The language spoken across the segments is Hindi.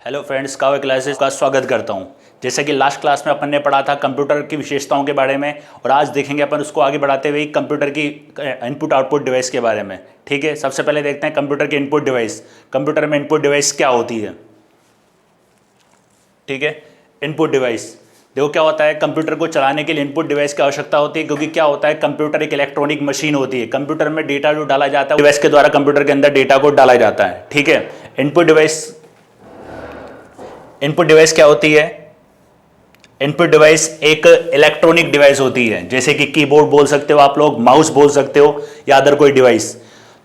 हेलो फ्रेंड्स, कावे क्लासेस का स्वागत करता हूं। जैसे कि लास्ट क्लास में अपन ने पढ़ा था कंप्यूटर की विशेषताओं के बारे में, और आज देखेंगे अपन उसको आगे बढ़ाते हुए कंप्यूटर की इनपुट आउटपुट डिवाइस के बारे में। ठीक है, सबसे पहले देखते हैं कंप्यूटर की इनपुट डिवाइस। कंप्यूटर में इनपुट डिवाइस क्या होती है। ठीक है, इनपुट डिवाइस देखो क्या होता है। कंप्यूटर को चलाने के लिए इनपुट डिवाइस की आवश्यकता होती है, क्योंकि क्या होता है, कंप्यूटर एक इलेक्ट्रॉनिक मशीन होती है। कंप्यूटर में डेटा जो डाला जाता है डिवाइस के द्वारा कंप्यूटर के अंदर डेटा को डाला जाता है। ठीक है, इनपुट डिवाइस क्या होती है। इनपुट डिवाइस एक इलेक्ट्रॉनिक डिवाइस होती है, जैसे कि कीबोर्ड बोल सकते हो आप लोग, माउस बोल सकते हो, या अदर कोई डिवाइस।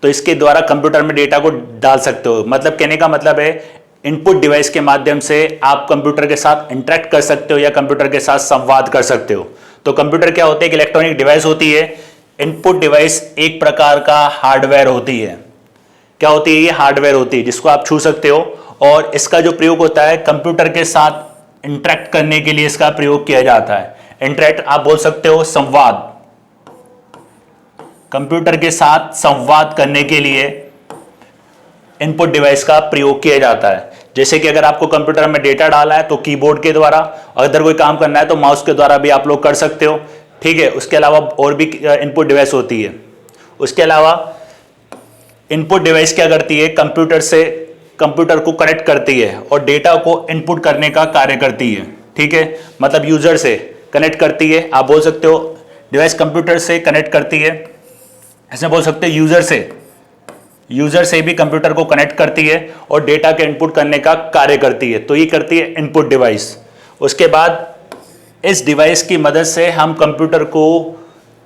तो इसके द्वारा कंप्यूटर में डेटा को डाल सकते हो। मतलब कहने का मतलब है, इनपुट डिवाइस के माध्यम से आप कंप्यूटर के साथ इंटरेक्ट कर सकते हो या कंप्यूटर के साथ संवाद कर सकते हो। तो कंप्यूटर क्या होता है, एक इलेक्ट्रॉनिक डिवाइस होती है। इनपुट डिवाइस एक प्रकार का हार्डवेयर होती है। क्या होती है, ये हार्डवेयर होती है जिसको आप छू सकते हो, और इसका जो प्रयोग होता है कंप्यूटर के साथ इंटरेक्ट करने के लिए इसका प्रयोग किया जाता है। इंटरेक्ट आप बोल सकते हो संवाद। कंप्यूटर के साथ संवाद करने के लिए इनपुट डिवाइस का प्रयोग किया जाता है। जैसे कि अगर आपको कंप्यूटर में डेटा डालना है तो कीबोर्ड के द्वारा, अगर कोई काम करना है तो माउस के द्वारा भी आप लोग कर सकते हो। ठीक है, उसके अलावा और भी इनपुट डिवाइस होती है। उसके अलावा इनपुट डिवाइस क्या करती है, कंप्यूटर को कनेक्ट करती है और डेटा को इनपुट करने का कार्य करती है। ठीक है, मतलब यूजर से कनेक्ट करती है। आप बोल सकते हो डिवाइस कंप्यूटर से कनेक्ट करती है, ऐसे बोल सकते हो यूजर से भी कंप्यूटर को कनेक्ट करती है और डेटा के इनपुट करने का कार्य करती है। तो ये करती है इनपुट डिवाइस। उसके बाद इस डिवाइस की मदद से हम कंप्यूटर को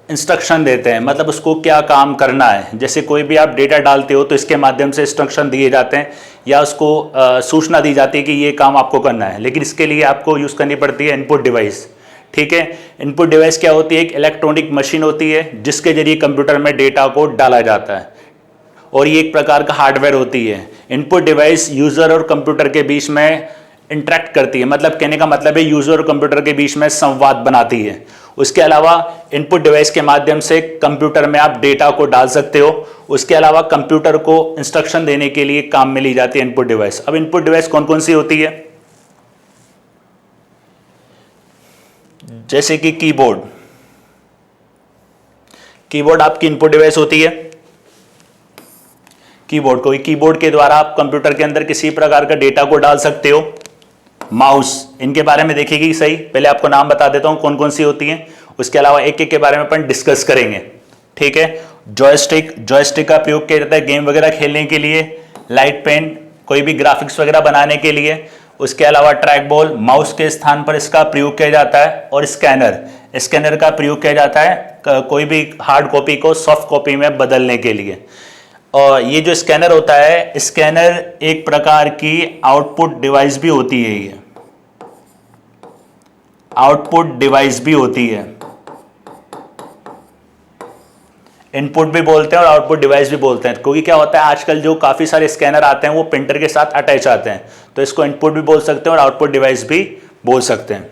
इंस्ट्रक्शन देते हैं, मतलब उसको क्या काम करना है। जैसे कोई भी आप डेटा डालते हो तो इसके माध्यम से इंस्ट्रक्शन दिए जाते हैं या उसको सूचना दी जाती है कि ये काम आपको करना है, लेकिन इसके लिए आपको यूज़ करनी पड़ती है इनपुट डिवाइस। ठीक है, इनपुट डिवाइस क्या होती है, एक इलेक्ट्रॉनिक मशीन होती है जिसके जरिए कंप्यूटर में डेटा को डाला जाता है, और ये एक प्रकार का हार्डवेयर होती है। इनपुट डिवाइस यूज़र और कंप्यूटर के बीच में इंटरेक्ट करती है, मतलब कहने का मतलब है यूज़र और कंप्यूटर के बीच में संवाद बनाती है। उसके अलावा इनपुट डिवाइस के माध्यम से कंप्यूटर में आप डेटा को डाल सकते हो। उसके अलावा कंप्यूटर को इंस्ट्रक्शन देने के लिए काम में ली जाती है इनपुट डिवाइस। अब इनपुट डिवाइस कौन कौन सी होती है, जैसे कि कीबोर्ड आपकी इनपुट डिवाइस होती है। कीबोर्ड के द्वारा आप कंप्यूटर के अंदर किसी प्रकार का डेटा को डाल सकते हो। माउस, इनके बारे में देखेगी सही, पहले आपको नाम बता देता हूं कौन कौन सी होती हैं, उसके अलावा एक एक के बारे में अपन डिस्कस करेंगे। ठीक है, जॉयस्टिक का प्रयोग किया जाता है गेम वगैरह खेलने के लिए। लाइट पेन, कोई भी ग्राफिक्स वगैरह बनाने के लिए। उसके अलावा ट्रैक बॉल, माउस के स्थान पर इसका प्रयोग किया जाता है। और स्कैनर का प्रयोग किया जाता है कोई भी हार्ड कॉपी को सॉफ्ट कॉपी में बदलने के लिए। और ये जो स्कैनर होता है, स्कैनर एक प्रकार की आउटपुट डिवाइस भी होती है। ये आउटपुट डिवाइस भी होती है, इनपुट भी बोलते हैं और आउटपुट डिवाइस भी बोलते हैं, क्योंकि क्या होता है आजकल जो काफी सारे स्कैनर आते हैं वो प्रिंटर के साथ अटैच आते हैं, तो इसको इनपुट भी बोल सकते हैं और आउटपुट डिवाइस भी बोल सकते हैं।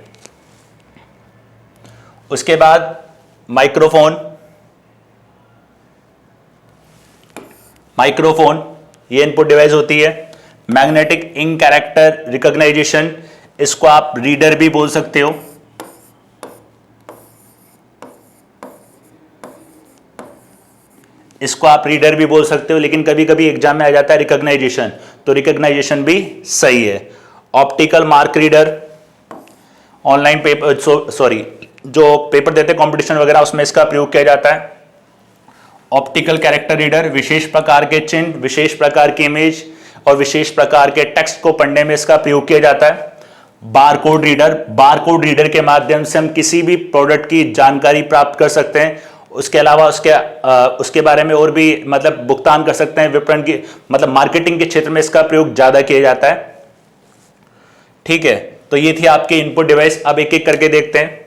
उसके बाद माइक्रोफोन, ये इनपुट डिवाइस होती है। मैग्नेटिक इंक कैरेक्टर रिकॉग्नाइजेशन, इसको आप रीडर भी बोल सकते हो। लेकिन कभी कभी एग्जाम में आ जाता है रिकॉग्नाइजेशन, तो रिकॉग्नाइजेशन भी सही है। Optical mark reader, online paper जो पेपर देते कंपटीशन वगैरह उसमें इसका प्रयोग किया जाता है। ऑप्टिकल कैरेक्टर रीडर, विशेष प्रकार के चिन्ह, विशेष प्रकार की इमेज और विशेष प्रकार के टेक्स्ट को पढ़ने में इसका प्रयोग किया जाता है। बारकोड रीडर के माध्यम से हम किसी भी प्रोडक्ट की जानकारी प्राप्त कर सकते हैं। उसके अलावा उसके बारे में और भी मतलब भुगतान कर सकते हैं। विपणन की मतलब मार्केटिंग के क्षेत्र में इसका प्रयोग ज्यादा किया जाता है। ठीक है, तो ये थी आपकी इनपुट डिवाइस। अब एक एक करके देखते हैं।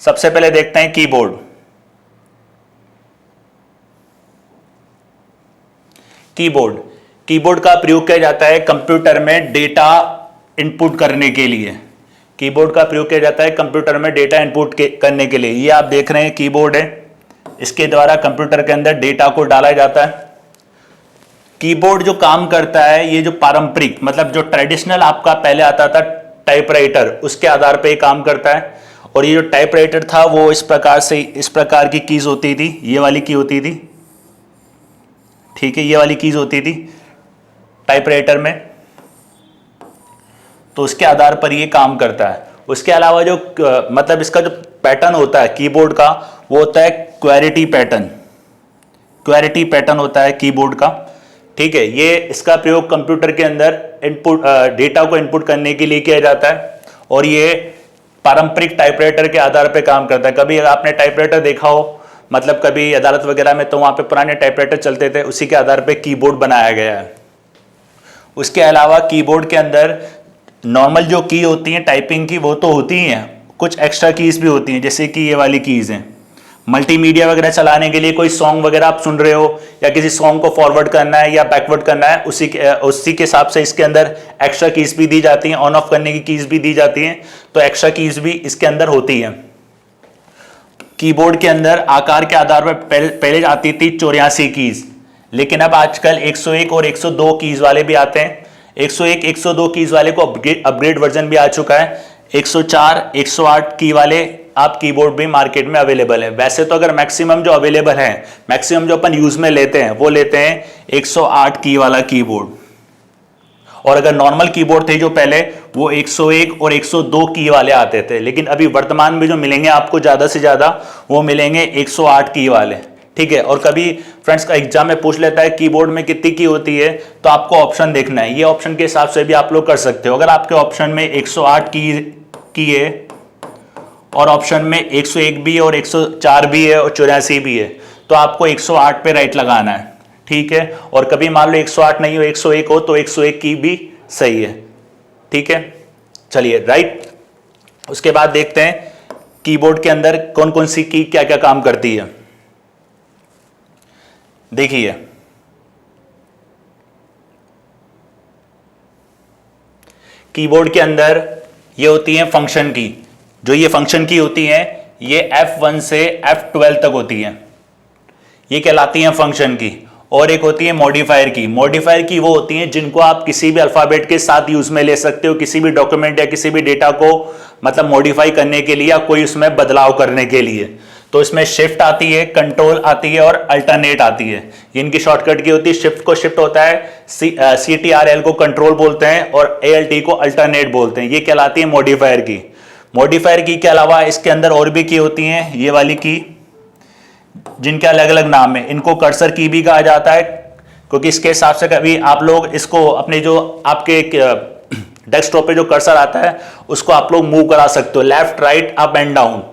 सबसे पहले देखते हैं कीबोर्ड का प्रयोग किया जाता है कंप्यूटर में डेटा इनपुट करने के लिए। करने के लिए ये आप देख रहे हैं कीबोर्ड है, इसके द्वारा कंप्यूटर के अंदर डेटा को डाला जाता है। कीबोर्ड जो काम करता है, ये जो पारंपरिक मतलब जो ट्रेडिशनल आपका पहले आता था टाइपराइटर, उसके आधार पे काम करता है। और ये जो टाइपराइटर था वो इस प्रकार से, इस प्रकार की कीज होती थी, ये वाली की होती थी, ठीक है, ये वाली कीज होती थी टाइपराइटर में, तो उसके आधार पर ये काम करता है। उसके अलावा जो मतलब इसका जो पैटर्न होता है कीबोर्ड का, वो होता है क्वेरिटी पैटर्न, क्वेरिटी पैटर्न होता है कीबोर्ड का, ठीक है। ये इसका प्रयोग कंप्यूटर के अंदर इनपुट डेटा को इनपुट करने के लिए किया जाता है, और ये पारंपरिक टाइपराइटर के आधार पर काम करता है। कभी आपने टाइपराइटर देखा हो, मतलब कभी अदालत वगैरह में, तो वहाँ पे पुराने टाइपराइटर चलते थे, उसी के आधार पे कीबोर्ड बनाया गया है। उसके अलावा कीबोर्ड के अंदर नॉर्मल जो की होती हैं टाइपिंग की, वो तो होती ही हैं, कुछ एक्स्ट्रा कीज भी होती हैं, जैसे कि ये वाली कीज हैं। मल्टीमीडिया वगैरह चलाने के लिए, कोई सॉन्ग वगैरह आप सुन रहे हो या किसी सॉन्ग को फॉरवर्ड करना है या बैकवर्ड करना है, उसी के हिसाब से इसके अंदर एक्स्ट्रा कीज भी दी जाती हैं, ऑन ऑफ करने की कीज भी दी जाती हैं, तो एक्स्ट्रा कीज भी इसके अंदर होती हैं। कीबोर्ड के अंदर आकार के आधार पर पहले आती थी 84 कीज, लेकिन अब आजकल 101 और 102 कीज वाले भी आते हैं। 101, 102 कीज वाले को अपग्रेड वर्जन भी आ चुका है। 104, 108 की वाले आप कीबोर्ड भी मार्केट में अवेलेबल है। वैसे तो अगर मैक्सिमम जो अवेलेबल है, मैक्सिमम जो अपन यूज में लेते हैं, वो लेते हैं 108 की वाला कीबोर्ड, और अगर नॉर्मल कीबोर्ड थे जो पहले, वो 101 और 102 की वाले आते थे। लेकिन अभी वर्तमान में जो मिलेंगे आपको ज्यादा से ज्यादा, वो मिलेंगे 108 की वाले, ठीक है। और कभी फ्रेंड्स का एग्जाम में पूछ लेता है कीबोर्ड में कितनी की होती है, तो आपको ऑप्शन देखना है, ये ऑप्शन के हिसाब से भी आप लोग कर सकते हो। अगर आपके ऑप्शन में 108 की है और ऑप्शन में 101 भी है और 104 भी है और 84 भी है, तो आपको 108 पे राइट लगाना है, ठीक है। और कभी मान लो 108 नहीं हो, 101 हो, तो 101 की भी सही है, ठीक है। चलिए राइट। उसके बाद देखते हैं कीबोर्ड के अंदर कौन कौन सी की क्या क्या काम करती है। देखिए, कीबोर्ड के अंदर ये होती है फंक्शन की। जो ये फंक्शन की होती है, ये F1 से F12 तक होती है, ये कहलाती हैं फंक्शन की। और एक होती है मॉडिफायर की। मॉडिफायर की वो होती हैं जिनको आप किसी भी अल्फाबेट के साथ यूज में ले सकते हो, किसी भी डॉक्यूमेंट या किसी भी डेटा को मतलब मॉडिफाई करने के लिए या कोई उसमें बदलाव करने के लिए। तो इसमें शिफ्ट आती है, कंट्रोल आती है और अल्टरनेट आती है। इनकी शॉर्टकट की होती है। शिफ्ट को शिफ्ट होता है, CTRL को कंट्रोल बोलते हैं और ALT को अल्टरनेट बोलते हैं। ये कहलाती है मॉडिफायर की। मॉडिफायर की के अलावा इसके अंदर और भी की होती हैं, ये वाली की, जिनके अलग अलग नाम है। इनको कर्सर की भी कहा जाता है, क्योंकि इसके हिसाब से कभी आप लोग इसको अपने जो आपके डेस्कटॉप पे जो कर्सर आता है, उसको आप लोग मूव करा सकते हो, left right up and down.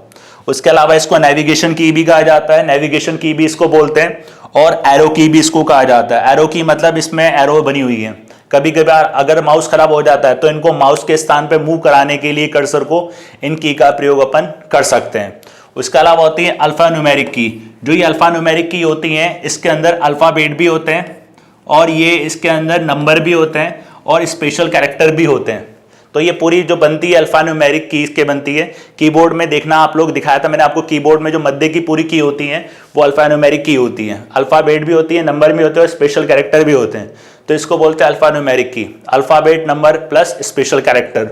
उसके अलावा इसको नेविगेशन की भी कहा जाता है, नेविगेशन की भी इसको बोलते हैं, और एरो की भी इसको कहा जाता है। एरो की मतलब इसमें एरो बनी हुई है। कभी कभार अगर माउस खराब हो जाता है, तो इनको माउस के स्थान पे मूव कराने के लिए कर्सर को इन की का प्रयोग अपन कर सकते हैं। उसके अलावा होती है अल्फा न्यूमेरिक की। जो ये अल्फा न्यूमेरिक की होती हैं, इसके अंदर अल्फाबेट भी होते हैं, और ये इसके अंदर नंबर भी होते हैं, और स्पेशल कैरेक्टर भी होते हैं। तो ये पूरी जो बनती है अल्फा न्यूमेरिक की इसके बनती है। कीबोर्ड में देखना, आप लोग दिखाया था मैंने आपको, कीबोर्ड में जो मध्य की पूरी की होती हैं, वो अल्फा न्यूमेरिक की होती हैं। अल्फाबेट भी होती है, नंबर भी होते हैं और स्पेशल कैरेक्टर भी होते हैं। तो इसको बोलते हैं अल्फा न्यूमेरिक की, alphabet, number plus special character.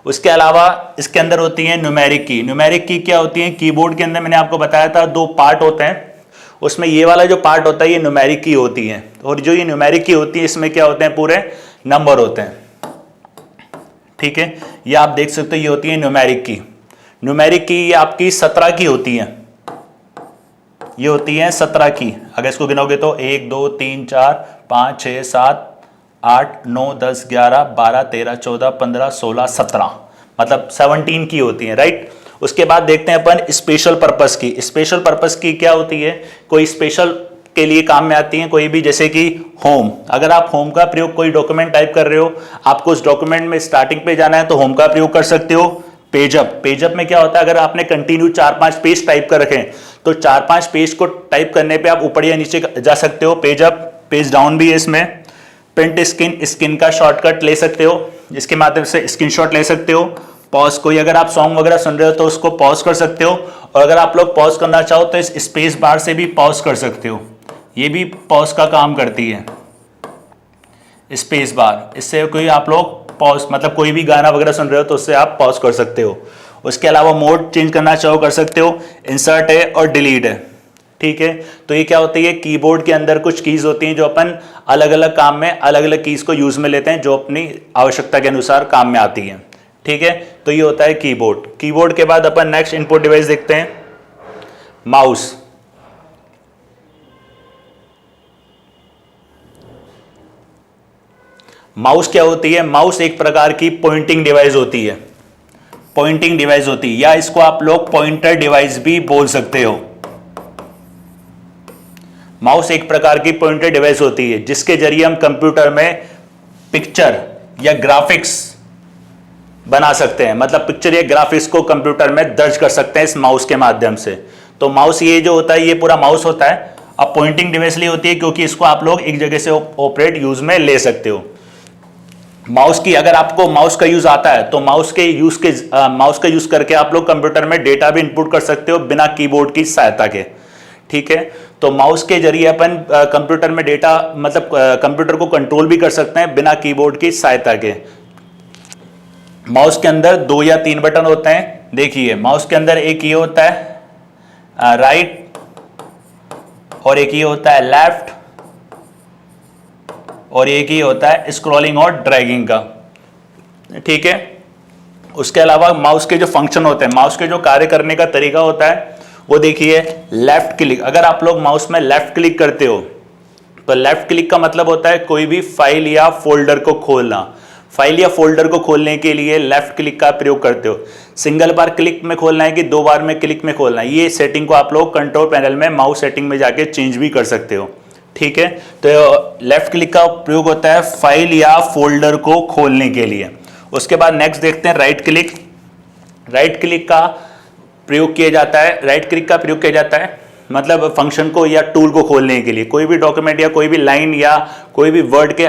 उसके अलावा इसके अंदर होती है न्यूमेरिक की। न्यूमेरिक की क्या होती है? कीबोर्ड के अंदर मैंने आपको बताया था 2 पार्ट होते हैं, उसमें ये वाला जो पार्ट होता है ये न्यूमेरिक की होती है, और जो ये न्यूमेरिक की होती है इसमें क्या होते हैं? पूरे नंबर होते हैं, ठीक है। ये आप देख सकते हो, ये होती है न्यूमेरिक की। न्यूमेरिक की ये आपकी 17 की होती है, ये होती है 17 की। अगर इसको गिनोगे तो 1 2 3 4 5 6 7 8 9 10 11 12 13 14 15 16 17, मतलब 17 की होती है, राइट। उसके बाद देखते हैं अपन स्पेशल पर्पस की। स्पेशल पर्पस की क्या होती है? कोई स्पेशल के लिए काम में आती है कोई भी, जैसे कि होम। अगर आप होम का प्रयोग कोई डॉक्यूमेंट टाइप कर रहे हो, आपको उस डॉक्यूमेंट में स्टार्टिंग पे जाना है, तो होम का प्रयोग कर सकते हो। पेजअप, पेजअप में क्या होता है? अगर आपने कंटिन्यू 4-5 पेज टाइप कर रखे हैं, तो 4-5 पेज को टाइप करने पे आप ऊपर या नीचे जा सकते हो। पेजअप, पेज डाउन भी है इसमें। प्रिंट स्क्रीन, स्क्रीन का शॉर्टकट ले सकते हो, जिसके माध्यम से स्क्रीनशॉट ले सकते हो। पॉज, कोई अगर आप सॉन्ग वगैरह सुन रहे हो तो उसको पॉज कर सकते हो, और अगर आप लोग पॉज करना चाहो तो इस स्पेस बार से भी पॉज कर सकते हो, ये भी पॉज का काम करती है। स्पेस बार, इससे कोई आप लोग पॉज मतलब कोई भी गाना वगैरह सुन रहे हो तो उससे आप पॉज कर सकते हो। उसके अलावा मोड चेंज करना चाहो कर सकते हो, इंसर्ट है और डिलीट है, ठीक है। तो ये क्या होती है, कीबोर्ड के अंदर कुछ कीज होती हैं जो अपन अलग अलग काम में अलग अलग कीज को यूज में लेते हैं, जो अपनी आवश्यकता के अनुसार काम में आती हैं, ठीक है। तो ये होता है कीबोर्ड। कीबोर्ड के बाद अपन नेक्स्ट इनपुट डिवाइस देखते हैं, माउस। माउस क्या होती है, माउस एक प्रकार की पॉइंटिंग डिवाइस होती है, पॉइंटिंग डिवाइस होती है, या इसको आप लोग पॉइंटर डिवाइस भी बोल सकते हो। माउस एक प्रकार की पॉइंटर डिवाइस होती है जिसके जरिए हम कंप्यूटर में पिक्चर या ग्राफिक्स बना सकते हैं, मतलब पिक्चर या ग्राफिक्स को कंप्यूटर में दर्ज कर सकते हैं इस माउस के माध्यम से। तो माउस ये जो होता है ये पूरा माउस होता है। अब पॉइंटिंग डिवाइस लिए होती है क्योंकि इसको आप लोग एक जगह से ऑपरेट यूज में ले सकते हो। माउस की अगर आपको माउस का यूज आता है तो माउस का यूज करके आप लोग कंप्यूटर में डेटा भी इनपुट कर सकते हो बिना कीबोर्ड की सहायता के, ठीक है। तो माउस के जरिए अपन कंप्यूटर में डेटा मतलब कंप्यूटर को कंट्रोल भी कर सकते हैं बिना कीबोर्ड की सहायता के। माउस के अंदर 2 या 3 बटन होते हैं, देखिए माउस के अंदर एक ये होता है राइट और एक ये होता है लेफ्ट और एक ही होता है स्क्रॉलिंग और ड्रैगिंग का, ठीक है। उसके अलावा माउस के जो फंक्शन होते हैं, माउस के जो कार्य करने का तरीका होता है वो देखिए लेफ्ट क्लिक। अगर आप लोग माउस में लेफ्ट क्लिक करते हो तो लेफ्ट क्लिक का मतलब होता है कोई भी फाइल या फोल्डर को खोलना। फाइल या फोल्डर को खोलने के लिए लेफ्ट क्लिक का प्रयोग करते हो। सिंगल बार क्लिक में खोलना है कि 2 बार में क्लिक में खोलना है, ये सेटिंग को आप लोग कंट्रोल पैनल में माउस सेटिंग में जाके चेंज भी कर सकते हो, ठीक है। तो लेफ्ट क्लिक का प्रयोग होता है फाइल या फोल्डर को खोलने के लिए। उसके बाद नेक्स्ट देखते हैं राइट क्लिक। राइट क्लिक का प्रयोग किया जाता है, राइट क्लिक का प्रयोग किया जाता है मतलब फंक्शन को या टूल को खोलने के लिए। कोई भी डॉक्यूमेंट या कोई भी लाइन या कोई भी वर्ड के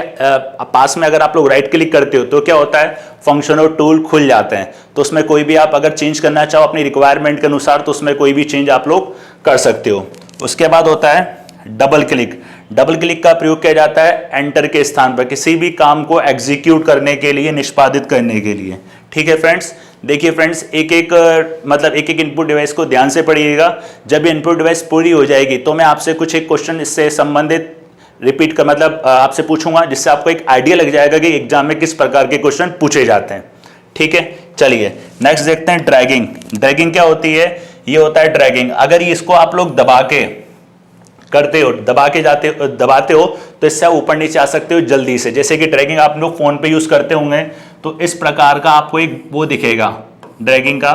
पास में अगर आप लोग राइट क्लिक करते हो तो क्या होता है, फंक्शन और टूल खुल जाते हैं। तो उसमें कोई भी आप अगर चेंज करना चाहो अपनी रिक्वायरमेंट के अनुसार तो उसमें कोई भी चेंज आप लोग कर सकते हो। उसके बाद होता है डबल क्लिक। डबल क्लिक का प्रयोग किया जाता है एंटर के स्थान पर किसी भी काम को एग्जीक्यूट करने के लिए, निष्पादित करने के लिए, ठीक है फ्रेंड्स। देखिए फ्रेंड्स एक एक इनपुट डिवाइस को ध्यान से पढ़िएगा। जब ये इनपुट डिवाइस पूरी हो जाएगी तो मैं आपसे कुछ एक क्वेश्चन इससे संबंधित रिपीट कर मतलब आपसे पूछूंगा, जिससे आपको एक आइडिया लग जाएगा कि एग्जाम में किस प्रकार के क्वेश्चन पूछे जाते हैं, ठीक है। चलिए नेक्स्ट देखते हैं ड्रैगिंग। ड्रैगिंग क्या होती है, ये होता है ड्रैगिंग। अगर इसको आप लोग दबा के करते हो, दबाते हो तो इससे ऊपर नीचे आ सकते हो जल्दी से। जैसे कि ड्रैगिंग आप लोग फोन पे यूज करते होंगे तो इस प्रकार का आपको एक वो दिखेगा ड्रैगिंग का,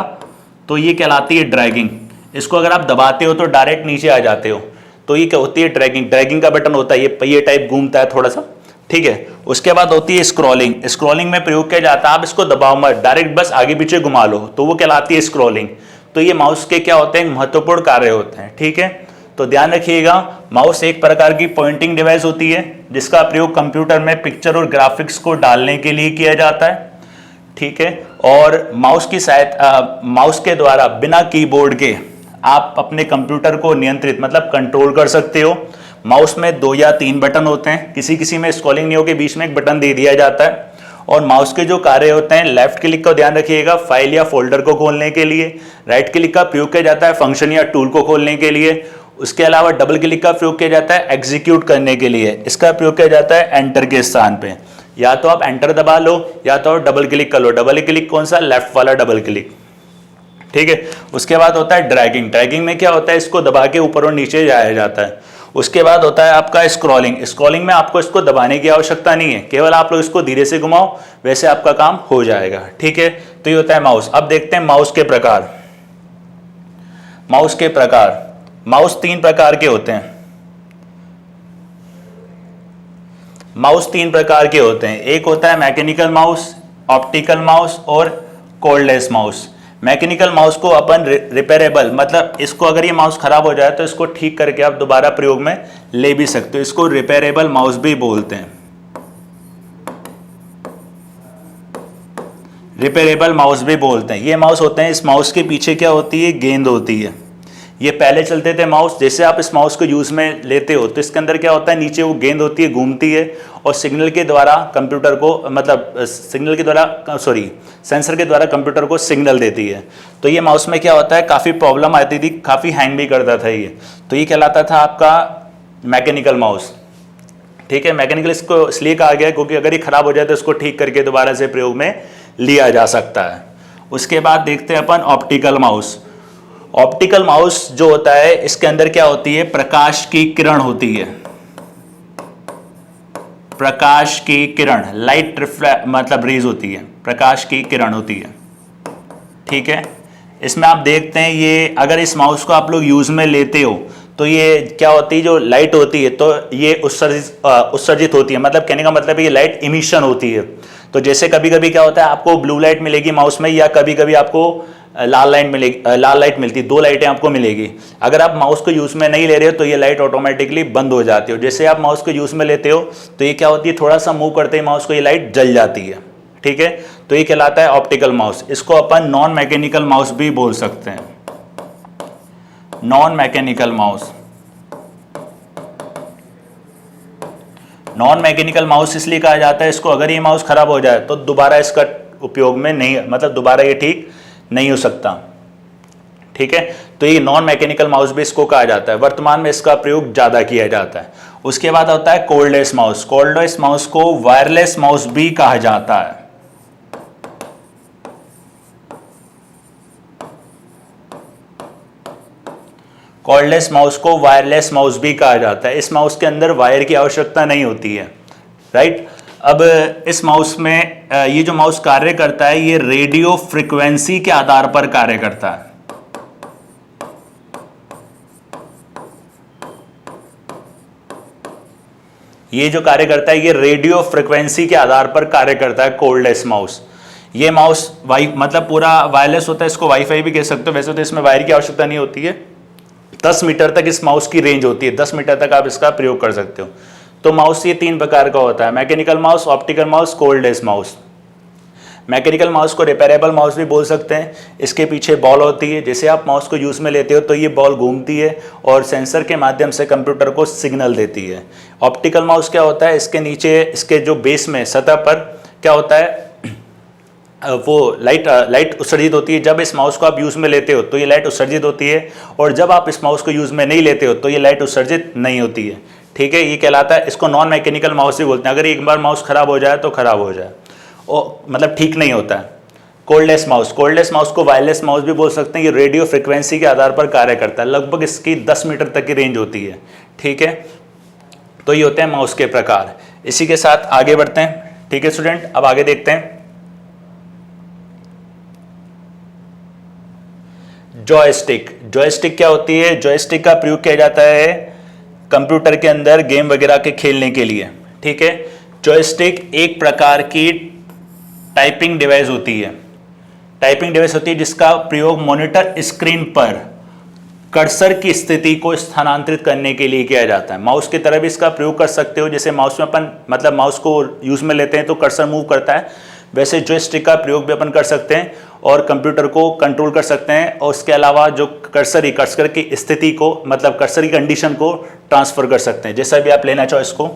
तो ये कहलाती है ड्रैगिंग। इसको अगर आप दबाते हो तो डायरेक्ट नीचे आ जाते हो, तो ये क्या होती है ड्रैगिंग। ड्रैगिंग का बटन होता है ये पहिए टाइप घूमता है थोड़ा सा, ठीक है। उसके बाद होती है स्क्रॉलिंग। स्क्रॉलिंग में प्रयोग किया जाता है, आप इसको दबाओ मत, डायरेक्ट बस आगे पीछे घुमा लो तो वो कहलाती है स्क्रॉलिंग। तो ये माउस के क्या होते हैं, महत्वपूर्ण कार्य होते हैं, ठीक है। तो ध्यान रखिएगा माउस एक प्रकार की पॉइंटिंग डिवाइस होती है जिसका प्रयोग कंप्यूटर में पिक्चर और ग्राफिक्स को डालने के लिए किया जाता है, ठीक है। और माउस के द्वारा बिना कीबोर्ड के आप अपने कंप्यूटर को नियंत्रित मतलब कंट्रोल कर सकते हो। माउस में 2 या 3 बटन होते हैं, किसी किसी में स्क्रॉलिंग नहीं होकर बीच में एक बटन दे दिया जाता है। और माउस के जो कार्य होते हैं, लेफ्ट क्लिक का ध्यान रखिएगा फाइल या फोल्डर को खोलने के लिए, राइट क्लिक का प्रयोग किया जाता है फंक्शन या टूल को खोलने के लिए। उसके अलावा डबल क्लिक का प्रयोग किया जाता है एग्जीक्यूट करने के लिए, इसका प्रयोग किया जाता है एंटर के स्थान पे। या तो आप एंटर दबा लो या तो डबल क्लिक कर लो। डबल क्लिक कौन सा, लेफ्ट वाला डबल क्लिक, ठीक है। उसके बाद होता है ड्रैगिंग। ड्रैगिंग में क्या होता है, इसको दबा के ऊपर और नीचे जाया जाता है। उसके बाद होता है आपका स्क्रॉलिंग। स्क्रॉलिंग में आपको इसको दबाने की आवश्यकता नहीं है, केवल आप लोग इसको धीरे से घुमाओ वैसे आपका काम हो जाएगा, ठीक है। तो ये होता है माउस। अब देखते हैं माउस के प्रकार। माउस के प्रकार, माउस 3 प्रकार के होते हैं। माउस 3 प्रकार के होते हैं, एक होता है मैकेनिकल माउस, ऑप्टिकल माउस और कॉर्डलेस माउस। मैकेनिकल माउस को अपन रिपेयरेबल मतलब इसको अगर ये माउस खराब हो जाए तो इसको ठीक करके आप दोबारा प्रयोग में ले भी सकते हो, इसको रिपेयरेबल माउस भी बोलते हैं। रिपेयरेबल माउस भी बोलते हैं। ये माउस होते हैं, इस माउस के पीछे क्या होती है, गेंद होती है। ये पहले चलते थे माउस, जैसे आप इस माउस को यूज़ में लेते हो तो इसके अंदर क्या होता है, नीचे वो गेंद होती है, घूमती है और सिग्नल के द्वारा कंप्यूटर को, मतलब सिग्नल के द्वारा, सॉरी सेंसर के द्वारा कंप्यूटर को सिग्नल देती है। तो ये माउस में क्या होता है, काफ़ी प्रॉब्लम आती थी, काफ़ी हैंग भी करता था ये, तो ये कहलाता था आपका मैकेनिकल माउस। ठीक है, मैकेनिकल इसको इसलिए कहा गया क्योंकि अगर ये खराब हो जाए तो इसको ठीक करके दोबारा से प्रयोग में लिया जा सकता है। उसके बाद देखते हैं अपन ऑप्टिकल माउस। ऑप्टिकल माउस जो होता है इसके अंदर क्या होती है, प्रकाश की किरण होती है, प्रकाश की किरण, लाइट रिफ्लेक्ट मतलब रेज होती है, प्रकाश की किरण होती है। ठीक है, इसमें आप देखते हैं ये अगर इस माउस को आप लोग यूज में लेते हो तो ये क्या होती है, जो लाइट होती है तो ये उत्सर्जित होती है, मतलब कहने का मतलब है ये लाइट इमिशन होती है। तो जैसे कभी कभी क्या होता है, आपको ब्लू लाइट मिलेगी माउस में, या कभी कभी आपको लाल लाइट मिलेगी, लाल लाइट मिलती है, दो लाइटें आपको मिलेगी। अगर आप माउस को यूज में नहीं ले रहे हो तो ये लाइट ऑटोमेटिकली बंद हो जाती है। जैसे आप माउस को यूज में लेते हो तो ये क्या होती है, थोड़ा सा मूव करते ही माउस को ये लाइट जल जाती है। ठीक है, तो ये कहलाता है ऑप्टिकल माउस। इसको अपन नॉन मैकेनिकल माउस भी बोल सकते हैं, non mechanical mouse. Non mechanical mouse इसलिए कहा जाता है इसको, अगर ये माउस खराब हो जाए तो दोबारा इसका उपयोग में नहीं, मतलब दोबारा ये ठीक नहीं हो सकता। ठीक है, तो ये नॉन मैकेनिकल माउस भी इसको कहा जाता है। वर्तमान में इसका प्रयोग ज्यादा किया जाता है। उसके बाद होता है कोर्डलेस माउस। कोर्डलेस माउस को वायरलेस माउस भी कहा जाता है। कॉर्डलेस माउस को वायरलेस माउस भी कहा जाता है। इस माउस के अंदर वायर की आवश्यकता नहीं होती है। राइट, अब इस माउस में ये जो माउस कार्य करता है ये रेडियो फ्रीक्वेंसी के आधार पर कार्य करता है। ये जो कार्य करता है ये रेडियो फ्रीक्वेंसी के आधार पर कार्य करता है कॉर्डलेस माउस। ये माउस मतलब पूरा वायरलेस होता है, इसको वाईफाई भी कह सकते हो। वैसे तो इसमें वायर की आवश्यकता नहीं होती है। 10 मीटर तक इस माउस की रेंज होती है, 10 मीटर तक आप इसका प्रयोग कर सकते हो। तो माउस ये 3 प्रकार का होता है, mechanical mouse, optical mouse, cordless mouse. Mechanical mouse को रिपेयरेबल माउस भी बोल सकते हैं। इसके पीछे बॉल होती है, जैसे आप माउस को यूज में लेते हो तो ये बॉल घूमती है और सेंसर के माध्यम से कंप्यूटर को सिग्नल देती है। ऑप्टिकल माउस क्या होता है, इसके नीचे इसके जो बेस में सतह पर क्या होता है, वो लाइट उत्सर्जित होती है। जब इस माउस को आप यूज में लेते हो तो ये लाइट उत्सर्जित होती है, और जब आप इस माउस को यूज में नहीं लेते हो तो ये लाइट उत्सर्जित नहीं होती है। ठीक है, ये कहलाता है, इसको नॉन मैकेनिकल माउस भी बोलते हैं। अगर एक बार माउस खराब हो जाए तो खराब हो जाए, मतलब ठीक नहीं होता है। कॉर्डलेस माउस, कॉर्डलेस माउस को वायरलेस माउस भी बोल सकते हैं। ये रेडियो फ्रिक्वेंसी के आधार पर कार्य करता है, लगभग इसकी 10 मीटर तक की रेंज होती है। ठीक है, तो ये होते हैं माउस के प्रकार। इसी के साथ आगे बढ़ते हैं। ठीक है स्टूडेंट, अब आगे देखते हैं जॉयस्टिक। जॉयस्टिक क्या होती है, जॉयस्टिक का प्रयोग किया जाता है कंप्यूटर के अंदर गेम वगैरह के खेलने के लिए। ठीक है, जॉयस्टिक एक प्रकार की टाइपिंग डिवाइस होती है, टाइपिंग डिवाइस होती है जिसका प्रयोग मॉनिटर स्क्रीन पर कर्सर की स्थिति को स्थानांतरित करने के लिए किया जाता है। माउस की तरह भी इसका प्रयोग कर सकते हो, जैसे माउस में अपन मतलब माउस को यूज में लेते हैं तो कर्सर मूव करता है, वैसे जॉयस्टिक का प्रयोग भी अपन कर सकते हैं और कंप्यूटर को कंट्रोल कर सकते हैं। और उसके अलावा जो कर्सर की स्थिति को, मतलब कर्सर की कंडीशन को ट्रांसफर कर सकते हैं, जैसा भी आप लेना चाहो इसको।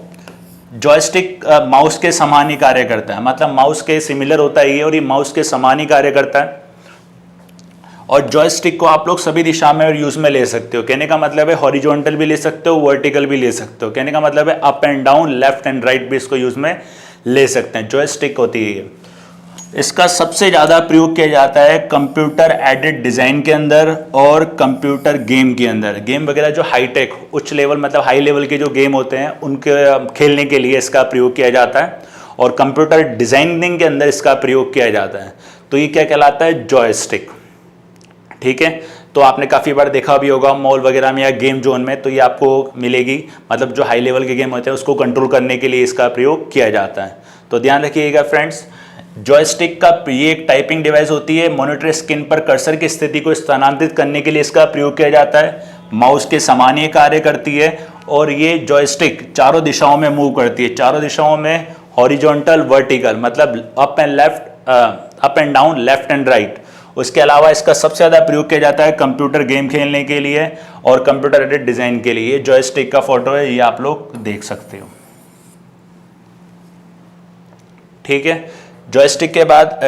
जॉयस्टिक माउस के समान ही कार्य करता है, मतलब माउस के सिमिलर होता है ये, और ये माउस के समान ही कार्य करता है। और जॉयस्टिक को आप लोग सभी दिशा में और यूज में ले सकते हो। कहने का मतलब है हॉरिजॉन्टल भी ले सकते हो, वर्टिकल भी ले सकते हो। कहने का मतलब है up and down, left and right भी इसको यूज में ले सकते हैं। जॉयस्टिक होती है, इसका सबसे ज़्यादा प्रयोग किया जाता है कंप्यूटर एडेड डिज़ाइन के अंदर और कंप्यूटर गेम के अंदर। गेम वगैरह जो हाईटेक, उच्च लेवल मतलब हाई लेवल के जो गेम होते हैं उनके खेलने के लिए इसका प्रयोग किया जाता है, और कंप्यूटर डिज़ाइनिंग के अंदर इसका प्रयोग किया जाता है। तो ये क्या कहलाता है, जॉयस्टिक। ठीक है, तो आपने काफ़ी बार देखा भी होगा मॉल वगैरह में या गेम जोन में, तो ये आपको मिलेगी, मतलब जो हाई लेवल के गेम होते हैं उसको कंट्रोल करने के लिए इसका प्रयोग किया जाता है। तो ध्यान रखिएगा फ्रेंड्स, जॉयस्टिक का ये एक टाइपिंग डिवाइस होती है, मॉनिटर स्क्रीन पर कर्सर की स्थिति को स्थानांतरित करने के लिए इसका प्रयोग किया जाता है। माउस के समान ये कार्य करती है, और ये जॉयस्टिक चारों दिशाओं में मूव करती है, चारों दिशाओं में, हॉरिजॉन्टल, वर्टिकल मतलब up and down, left and right, उसके अलावा इसका सबसे ज़्यादा प्रयोग किया जाता है कंप्यूटर गेम खेलने के लिए और कंप्यूटर एडेड डिज़ाइन के लिए। ये जॉयस्टिक का फोटो है, ये आप लोग देख सकते हो। ठीक है, जॉयस्टिक के बाद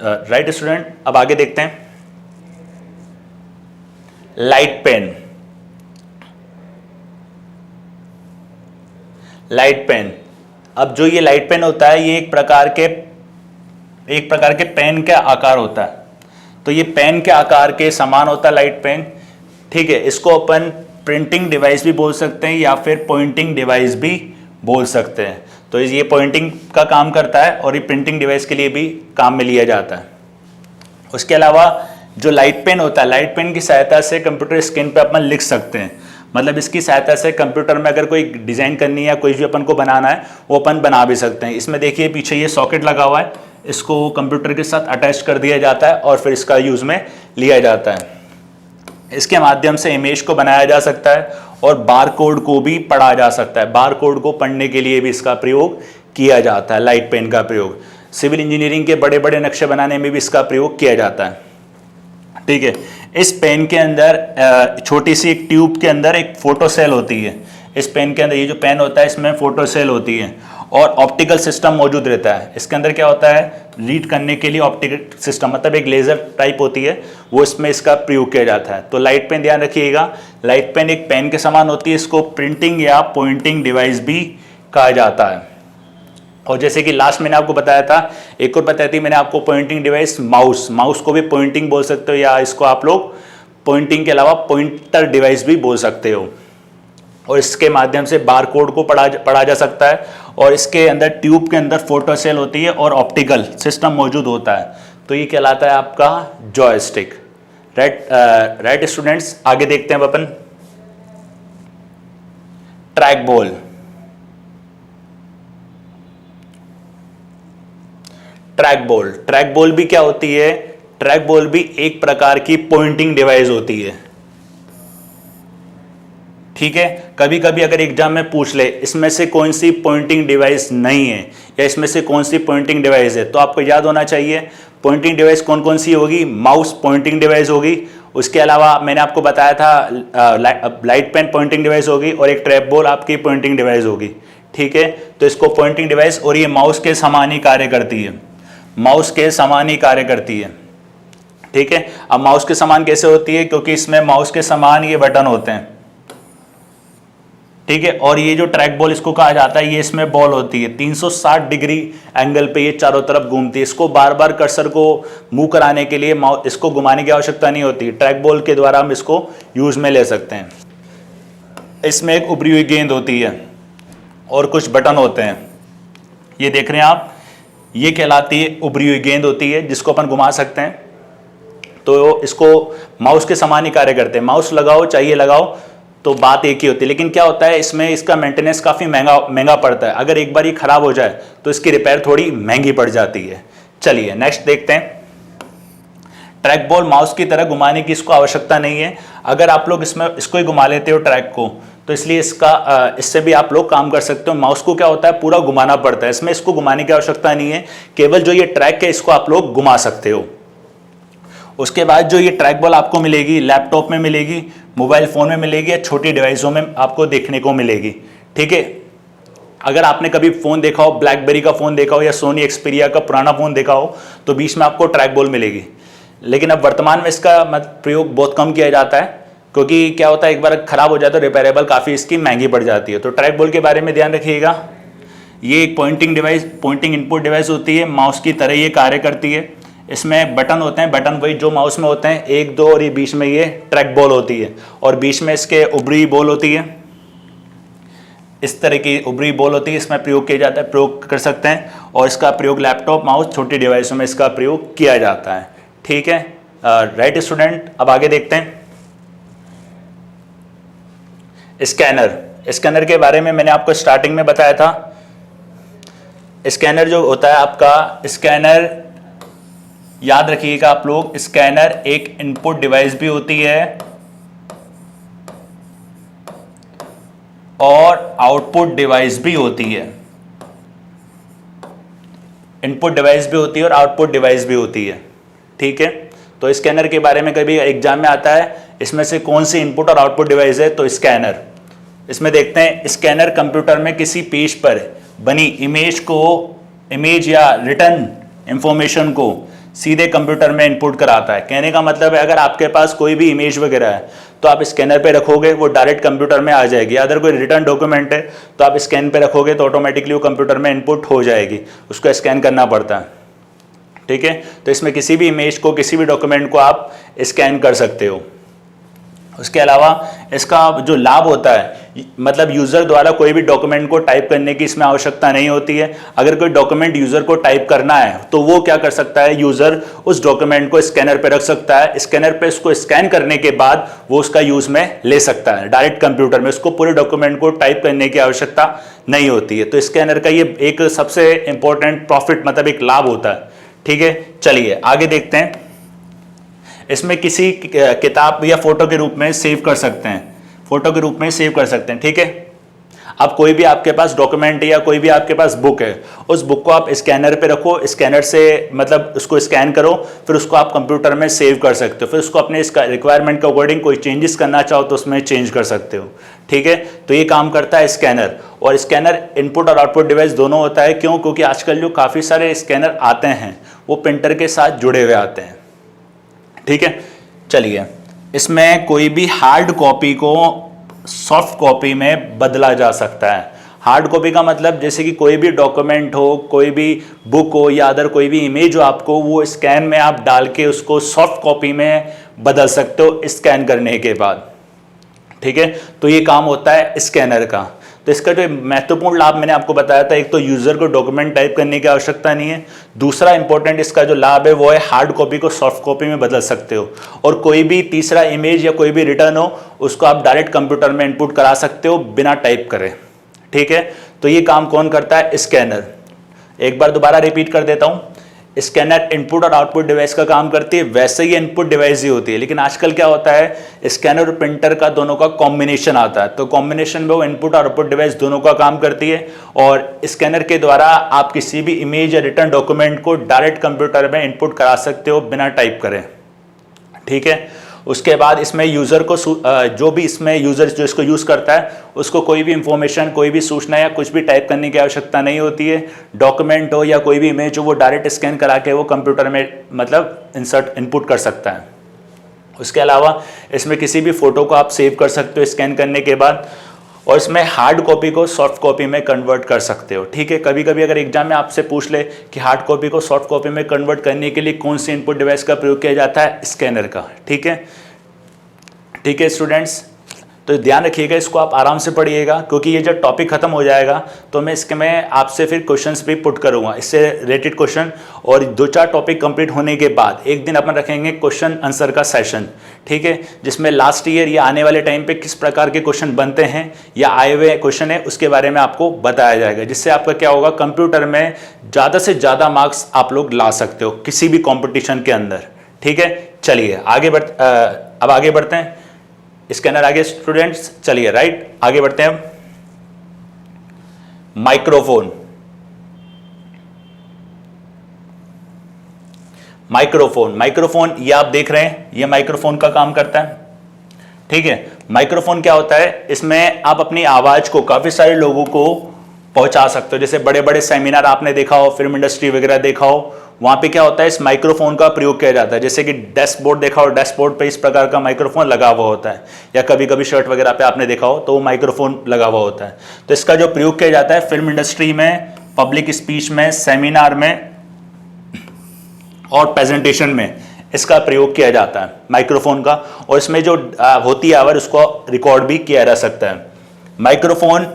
राइट स्टूडेंट, अब आगे देखते हैं लाइट पेन। लाइट पेन, अब जो ये लाइट पेन होता है ये एक प्रकार के पेन के आकार होता है। तो ये पेन के आकार के समान होता है लाइट पेन। ठीक है, इसको अपन प्रिंटिंग डिवाइस भी बोल सकते हैं या फिर पॉइंटिंग डिवाइस भी बोल सकते हैं। तो ये पॉइंटिंग का काम करता है और ये प्रिंटिंग डिवाइस के लिए भी काम में लिया जाता है। उसके अलावा जो लाइट पेन होता है, लाइट पेन की सहायता से कंप्यूटर स्क्रीन पे अपन लिख सकते हैं। मतलब इसकी सहायता से कंप्यूटर में अगर कोई डिज़ाइन करनी है या कोई भी अपन को बनाना है वो अपन बना भी सकते हैं। इसमें देखिए पीछे ये सॉकेट लगा हुआ है, इसको कंप्यूटर के साथ अटैच कर दिया जाता है और फिर इसका यूज़ में लिया जाता है। इसके माध्यम से इमेज को बनाया जा सकता है और बार कोड को भी पढ़ा जा सकता है। बार कोड को पढ़ने के लिए भी इसका प्रयोग किया जाता है, लाइट पेन का प्रयोग। सिविल इंजीनियरिंग के बड़े बड़े नक्शे बनाने में भी इसका प्रयोग किया जाता है। ठीक है, इस पेन के अंदर छोटी सी एक ट्यूब के अंदर एक फोटो सेल होती है। इस पेन के अंदर, ये जो पेन होता है इसमें फोटो सेल होती है और ऑप्टिकल सिस्टम मौजूद रहता है। इसके अंदर क्या होता है, रीड करने के लिए ऑप्टिकल सिस्टम, मतलब एक लेज़र टाइप होती है, वो इसमें इसका प्रयोग किया जाता है। तो लाइट पेन ध्यान रखिएगा, लाइट पेन एक पेन के समान होती है। इसको प्रिंटिंग या पॉइंटिंग डिवाइस भी कहा जाता है। और जैसे कि लास्ट मैंने आपको बताया था, एक और बताई थी मैंने आपको पॉइंटिंग डिवाइस माउस। माउस को भी पॉइंटिंग बोल सकते हो या इसको आप लोग पॉइंटिंग के अलावा पॉइंटर डिवाइस भी बोल सकते हो। और इसके माध्यम से बार कोड को पढ़ा जा सकता है और इसके अंदर ट्यूब के अंदर फोटो सेल होती है और ऑप्टिकल सिस्टम मौजूद होता है। तो ये कहलाता है आपका जॉयस्टिक। राइट स्टूडेंट्स, आगे देखते हैं अपन ट्रैक बॉल। ट्रैक बॉल भी क्या होती है, ट्रैक बॉल भी एक प्रकार की पॉइंटिंग डिवाइस होती है। ठीक है, कभी कभी अगर एग्जाम में पूछ ले इसमें से कौन सी पॉइंटिंग डिवाइस नहीं है या इसमें से कौन सी पॉइंटिंग डिवाइस है, तो आपको याद होना चाहिए पॉइंटिंग डिवाइस कौन कौन सी होगी। माउस पॉइंटिंग डिवाइस होगी, उसके अलावा मैंने आपको बताया था लाइट पेन पॉइंटिंग डिवाइस होगी और एक ट्रैक बॉल आपकी पॉइंटिंग डिवाइस होगी। ठीक है, तो इसको पॉइंटिंग डिवाइस, और ये माउस के समान ही कार्य करती है, माउस के समान ही कार्य करती है। ठीक है, अब माउस के समान कैसे होती है, क्योंकि इसमें माउस के समान ये बटन होते हैं। ठीक है, और ये जो ट्रैक बॉल इसको कहा जाता है, ये इसमें बॉल होती है 360 डिग्री एंगल पे ये चारों तरफ घूमती है। इसको बार बार कर्सर को मूव कराने के लिए इसको घुमाने की आवश्यकता नहीं होती। ट्रैक बॉल के द्वारा हम इसको यूज में ले सकते हैं। इसमें एक उभरी हुई गेंद होती है और कुछ बटन होते हैं, ये देख रहे हैं आप, ये कहलाती है उभरी हुई गेंद होती है जिसको अपन घुमा सकते हैं। तो इसको माउस के समान ही कार्य करते हैं। माउस लगाओ चाहिए लगाओ तो बात एक ही होती है, लेकिन क्या होता है इसमें इसका मेंटेनेंस काफ़ी महंगा पड़ता है। अगर एक बार ये खराब हो जाए तो इसकी रिपेयर थोड़ी महंगी पड़ जाती है। चलिए नेक्स्ट देखते हैं। ट्रैक बॉल माउस की तरह घुमाने की इसको आवश्यकता नहीं है। अगर आप लोग इसको ही घुमा लेते हो ट्रैक को, तो इसलिए इससे भी आप लोग काम कर सकते हो। माउस को क्या होता है पूरा घुमाना पड़ता है, इसमें इसको घुमाने की आवश्यकता नहीं है। केवल जो ये ट्रैक है इसको आप लोग घुमा सकते हो। उसके बाद जो ये ट्रैक बॉल आपको मिलेगी, लैपटॉप में मिलेगी, मोबाइल फ़ोन में मिलेगी या छोटी डिवाइसों में आपको देखने को मिलेगी। ठीक है, अगर आपने कभी फ़ोन देखा हो, ब्लैकबेरी का फ़ोन देखा हो या सोनी एक्सपीरिया का पुराना फ़ोन देखा हो, तो बीच में आपको ट्रैक बॉल मिलेगी। लेकिन अब वर्तमान में इसका प्रयोग बहुत कम किया जाता है, क्योंकि क्या होता है एक बार ख़राब हो जाए तो रिपेयरेबल काफ़ी इसकी महंगी पड़ जाती है। तो ट्रैक बॉल के बारे में ध्यान रखिएगा। ये एक पॉइंटिंग इनपुट डिवाइस होती है, माउस की तरह ये कार्य करती है। इसमें बटन होते हैं, बटन वही जो माउस में होते हैं 1 2, और ये बीच में ये ट्रैक बॉल होती है और बीच में इसके उभरी बॉल होती है। इस तरह की उभरी बॉल होती है, इसमें प्रयोग किया जाता है, प्रयोग कर सकते हैं। और इसका प्रयोग लैपटॉप, माउस, छोटी डिवाइसों में इसका प्रयोग किया जाता है। ठीक है राइट स्टूडेंट, अब आगे देखते हैं। स्कैनर के बारे में मैंने आपको स्टार्टिंग में बताया था। स्कैनर जो होता है आपका, स्कैनर याद रखिएगा आप लोग, स्कैनर एक इनपुट डिवाइस भी होती है और आउटपुट डिवाइस भी होती है। इनपुट डिवाइस भी होती है और आउटपुट डिवाइस भी होती है। ठीक है, तो स्कैनर के बारे में कभी एग्जाम में आता है, इसमें से कौन सी इनपुट और आउटपुट डिवाइस है, तो स्कैनर। इसमें देखते हैं, स्कैनर कंप्यूटर में किसी पेज पर बनी इमेज या रिटर्न इंफॉर्मेशन को सीधे कंप्यूटर में इनपुट कराता है। कहने का मतलब है, अगर आपके पास कोई भी इमेज वगैरह है तो आप स्कैनर पे रखोगे, वो डायरेक्ट कंप्यूटर में आ जाएगी। अगर कोई रिटर्न डॉक्यूमेंट है तो आप स्कैन पे रखोगे तो ऑटोमेटिकली वो कंप्यूटर में इनपुट हो जाएगी, उसको स्कैन करना पड़ता है। ठीक है, तो इसमें किसी भी इमेज को, किसी भी डॉक्यूमेंट को आप स्कैन कर सकते हो। उसके अलावा इसका जो लाभ होता है, मतलब यूज़र द्वारा कोई भी डॉक्यूमेंट को टाइप करने की इसमें आवश्यकता नहीं होती है। अगर कोई डॉक्यूमेंट यूज़र को टाइप करना है तो वो क्या कर सकता है, यूज़र उस डॉक्यूमेंट को स्कैनर पे रख सकता है। स्कैनर पे उसको स्कैन करने के बाद वो उसका यूज़ में ले सकता है डायरेक्ट कंप्यूटर में। उसको पूरे डॉक्यूमेंट को टाइप करने की आवश्यकता नहीं होती है। तो स्कैनर का ये एक सबसे इंपॉर्टेंट प्रॉफिट, मतलब एक लाभ होता है। ठीक है, चलिए आगे देखते हैं। इसमें किसी किताब या फोटो के रूप में सेव कर सकते हैं, फोटो के रूप में सेव कर सकते हैं। ठीक है, अब कोई भी आपके पास डॉक्यूमेंट है या कोई भी आपके पास बुक है, उस बुक को आप स्कैनर पे रखो, स्कैनर से मतलब उसको स्कैन करो, फिर उसको आप कंप्यूटर में सेव कर सकते हो। फिर उसको अपने इसका रिक्वायरमेंट के अकॉर्डिंग कोई चेंजेस करना चाहो तो उसमें चेंज कर सकते हो। ठीक है, तो ये काम करता है स्कैनर। और स्कैनर इनपुट और आउटपुट डिवाइस दोनों होता है। क्यों? क्योंकि आजकल जो काफ़ी सारे स्कैनर आते हैं वो प्रिंटर के साथ जुड़े हुए आते हैं। ठीक है, चलिए, इसमें कोई भी हार्ड कॉपी को सॉफ्ट कॉपी में बदला जा सकता है। हार्ड कॉपी का मतलब जैसे कि कोई भी डॉक्यूमेंट हो, कोई भी बुक हो या अदर कोई भी इमेज हो, आपको वो स्कैन में आप डाल के उसको सॉफ्ट कॉपी में बदल सकते हो स्कैन करने के बाद। ठीक है, तो ये काम होता है स्कैनर का। तो इसका जो महत्वपूर्ण लाभ मैंने आपको बताया था, एक तो यूजर को डॉक्यूमेंट टाइप करने की आवश्यकता नहीं है। दूसरा इंपॉर्टेंट इसका जो लाभ है वो है हार्ड कॉपी को सॉफ्ट कॉपी में बदल सकते हो। और कोई भी तीसरा इमेज या कोई भी रिटर्न हो उसको आप डायरेक्ट कंप्यूटर में इनपुट करा सकते हो बिना टाइप करे। ठीक है, तो ये काम कौन करता है? स्कैनर। एक बार दोबारा रिपीट कर देता हूं, स्कैनर इनपुट और आउटपुट डिवाइस का काम करती है, वैसे ही इनपुट डिवाइस ही होती है। लेकिन आजकल क्या होता है, स्कैनर और प्रिंटर का दोनों का कॉम्बिनेशन आता है, तो कॉम्बिनेशन में वो इनपुट और आउटपुट डिवाइस दोनों का काम करती है। और स्कैनर के द्वारा आप किसी भी इमेज या रिटर्न डॉक्यूमेंट को डायरेक्ट कंप्यूटर में इनपुट करा सकते हो बिना टाइप करें। ठीक है, उसके बाद इसमें यूज़र को जो भी इसमें यूज़र जो इसको यूज़ करता है उसको कोई भी इंफॉर्मेशन, कोई भी सूचना या कुछ भी टाइप करने की आवश्यकता नहीं होती है। डॉक्यूमेंट हो या कोई भी इमेज हो वो डायरेक्ट स्कैन करा के वो कंप्यूटर में मतलब इनपुट कर सकता है। उसके अलावा इसमें किसी भी फ़ोटो को आप सेव कर सकते हो स्कैन करने के बाद, और इसमें हार्ड कॉपी को सॉफ्ट कॉपी में कन्वर्ट कर सकते हो। ठीक है, कभी कभी अगर एग्जाम में आपसे पूछ ले कि हार्ड कॉपी को सॉफ्ट कॉपी में कन्वर्ट करने के लिए कौन सी इनपुट डिवाइस का प्रयोग किया जाता है? स्कैनर का। ठीक है, ठीक है स्टूडेंट्स, तो ध्यान रखिएगा, इसको आप आराम से पढ़िएगा, क्योंकि ये जब टॉपिक खत्म हो जाएगा तो मैं इसके में आपसे फिर क्वेश्चंस भी पुट करूंगा, इससे रिलेटेड क्वेश्चन। और 2-4 टॉपिक कंप्लीट होने के बाद एक दिन अपन रखेंगे क्वेश्चन आंसर का सेशन। ठीक है, जिसमें लास्ट ईयर या आने वाले टाइम पे किस प्रकार के क्वेश्चन बनते हैं या आए हुए क्वेश्चन है उसके बारे में आपको बताया जाएगा, जिससे आपका क्या होगा, कंप्यूटर में ज़्यादा से ज़्यादा मार्क्स आप लोग ला सकते हो किसी भी कॉम्पिटिशन के अंदर। ठीक है, चलिए अब आगे बढ़ते हैं। स्कैनर आगे स्टूडेंट्स, चलिए राइट आगे बढ़ते हैं। माइक्रोफोन, माइक्रोफोन ये आप देख रहे हैं, ये माइक्रोफोन का काम करता है। ठीक है, माइक्रोफोन क्या होता है, इसमें आप अपनी आवाज को काफी सारे लोगों को पहुंचा सकते हो। जैसे बड़े बड़े सेमिनार आपने देखा हो, फिल्म इंडस्ट्री वगैरह देखा हो, वहां पे क्या होता है, इस माइक्रोफोन का प्रयोग किया जाता है। जैसे कि डैशबोर्ड देखा हो, डैशबोर्ड पे इस प्रकार का माइक्रोफोन लगा हुआ होता है, या कभी कभी शर्ट वगैरह पे आपने देखा हो तो वो माइक्रोफोन लगा हुआ होता है। तो इसका जो प्रयोग किया जाता है फिल्म इंडस्ट्री में, पब्लिक स्पीच में, सेमिनार में और प्रेजेंटेशन में इसका प्रयोग किया जाता है माइक्रोफोन का। और इसमें जो होती है आवाज उसको रिकॉर्ड भी किया जा सकता है। माइक्रोफोन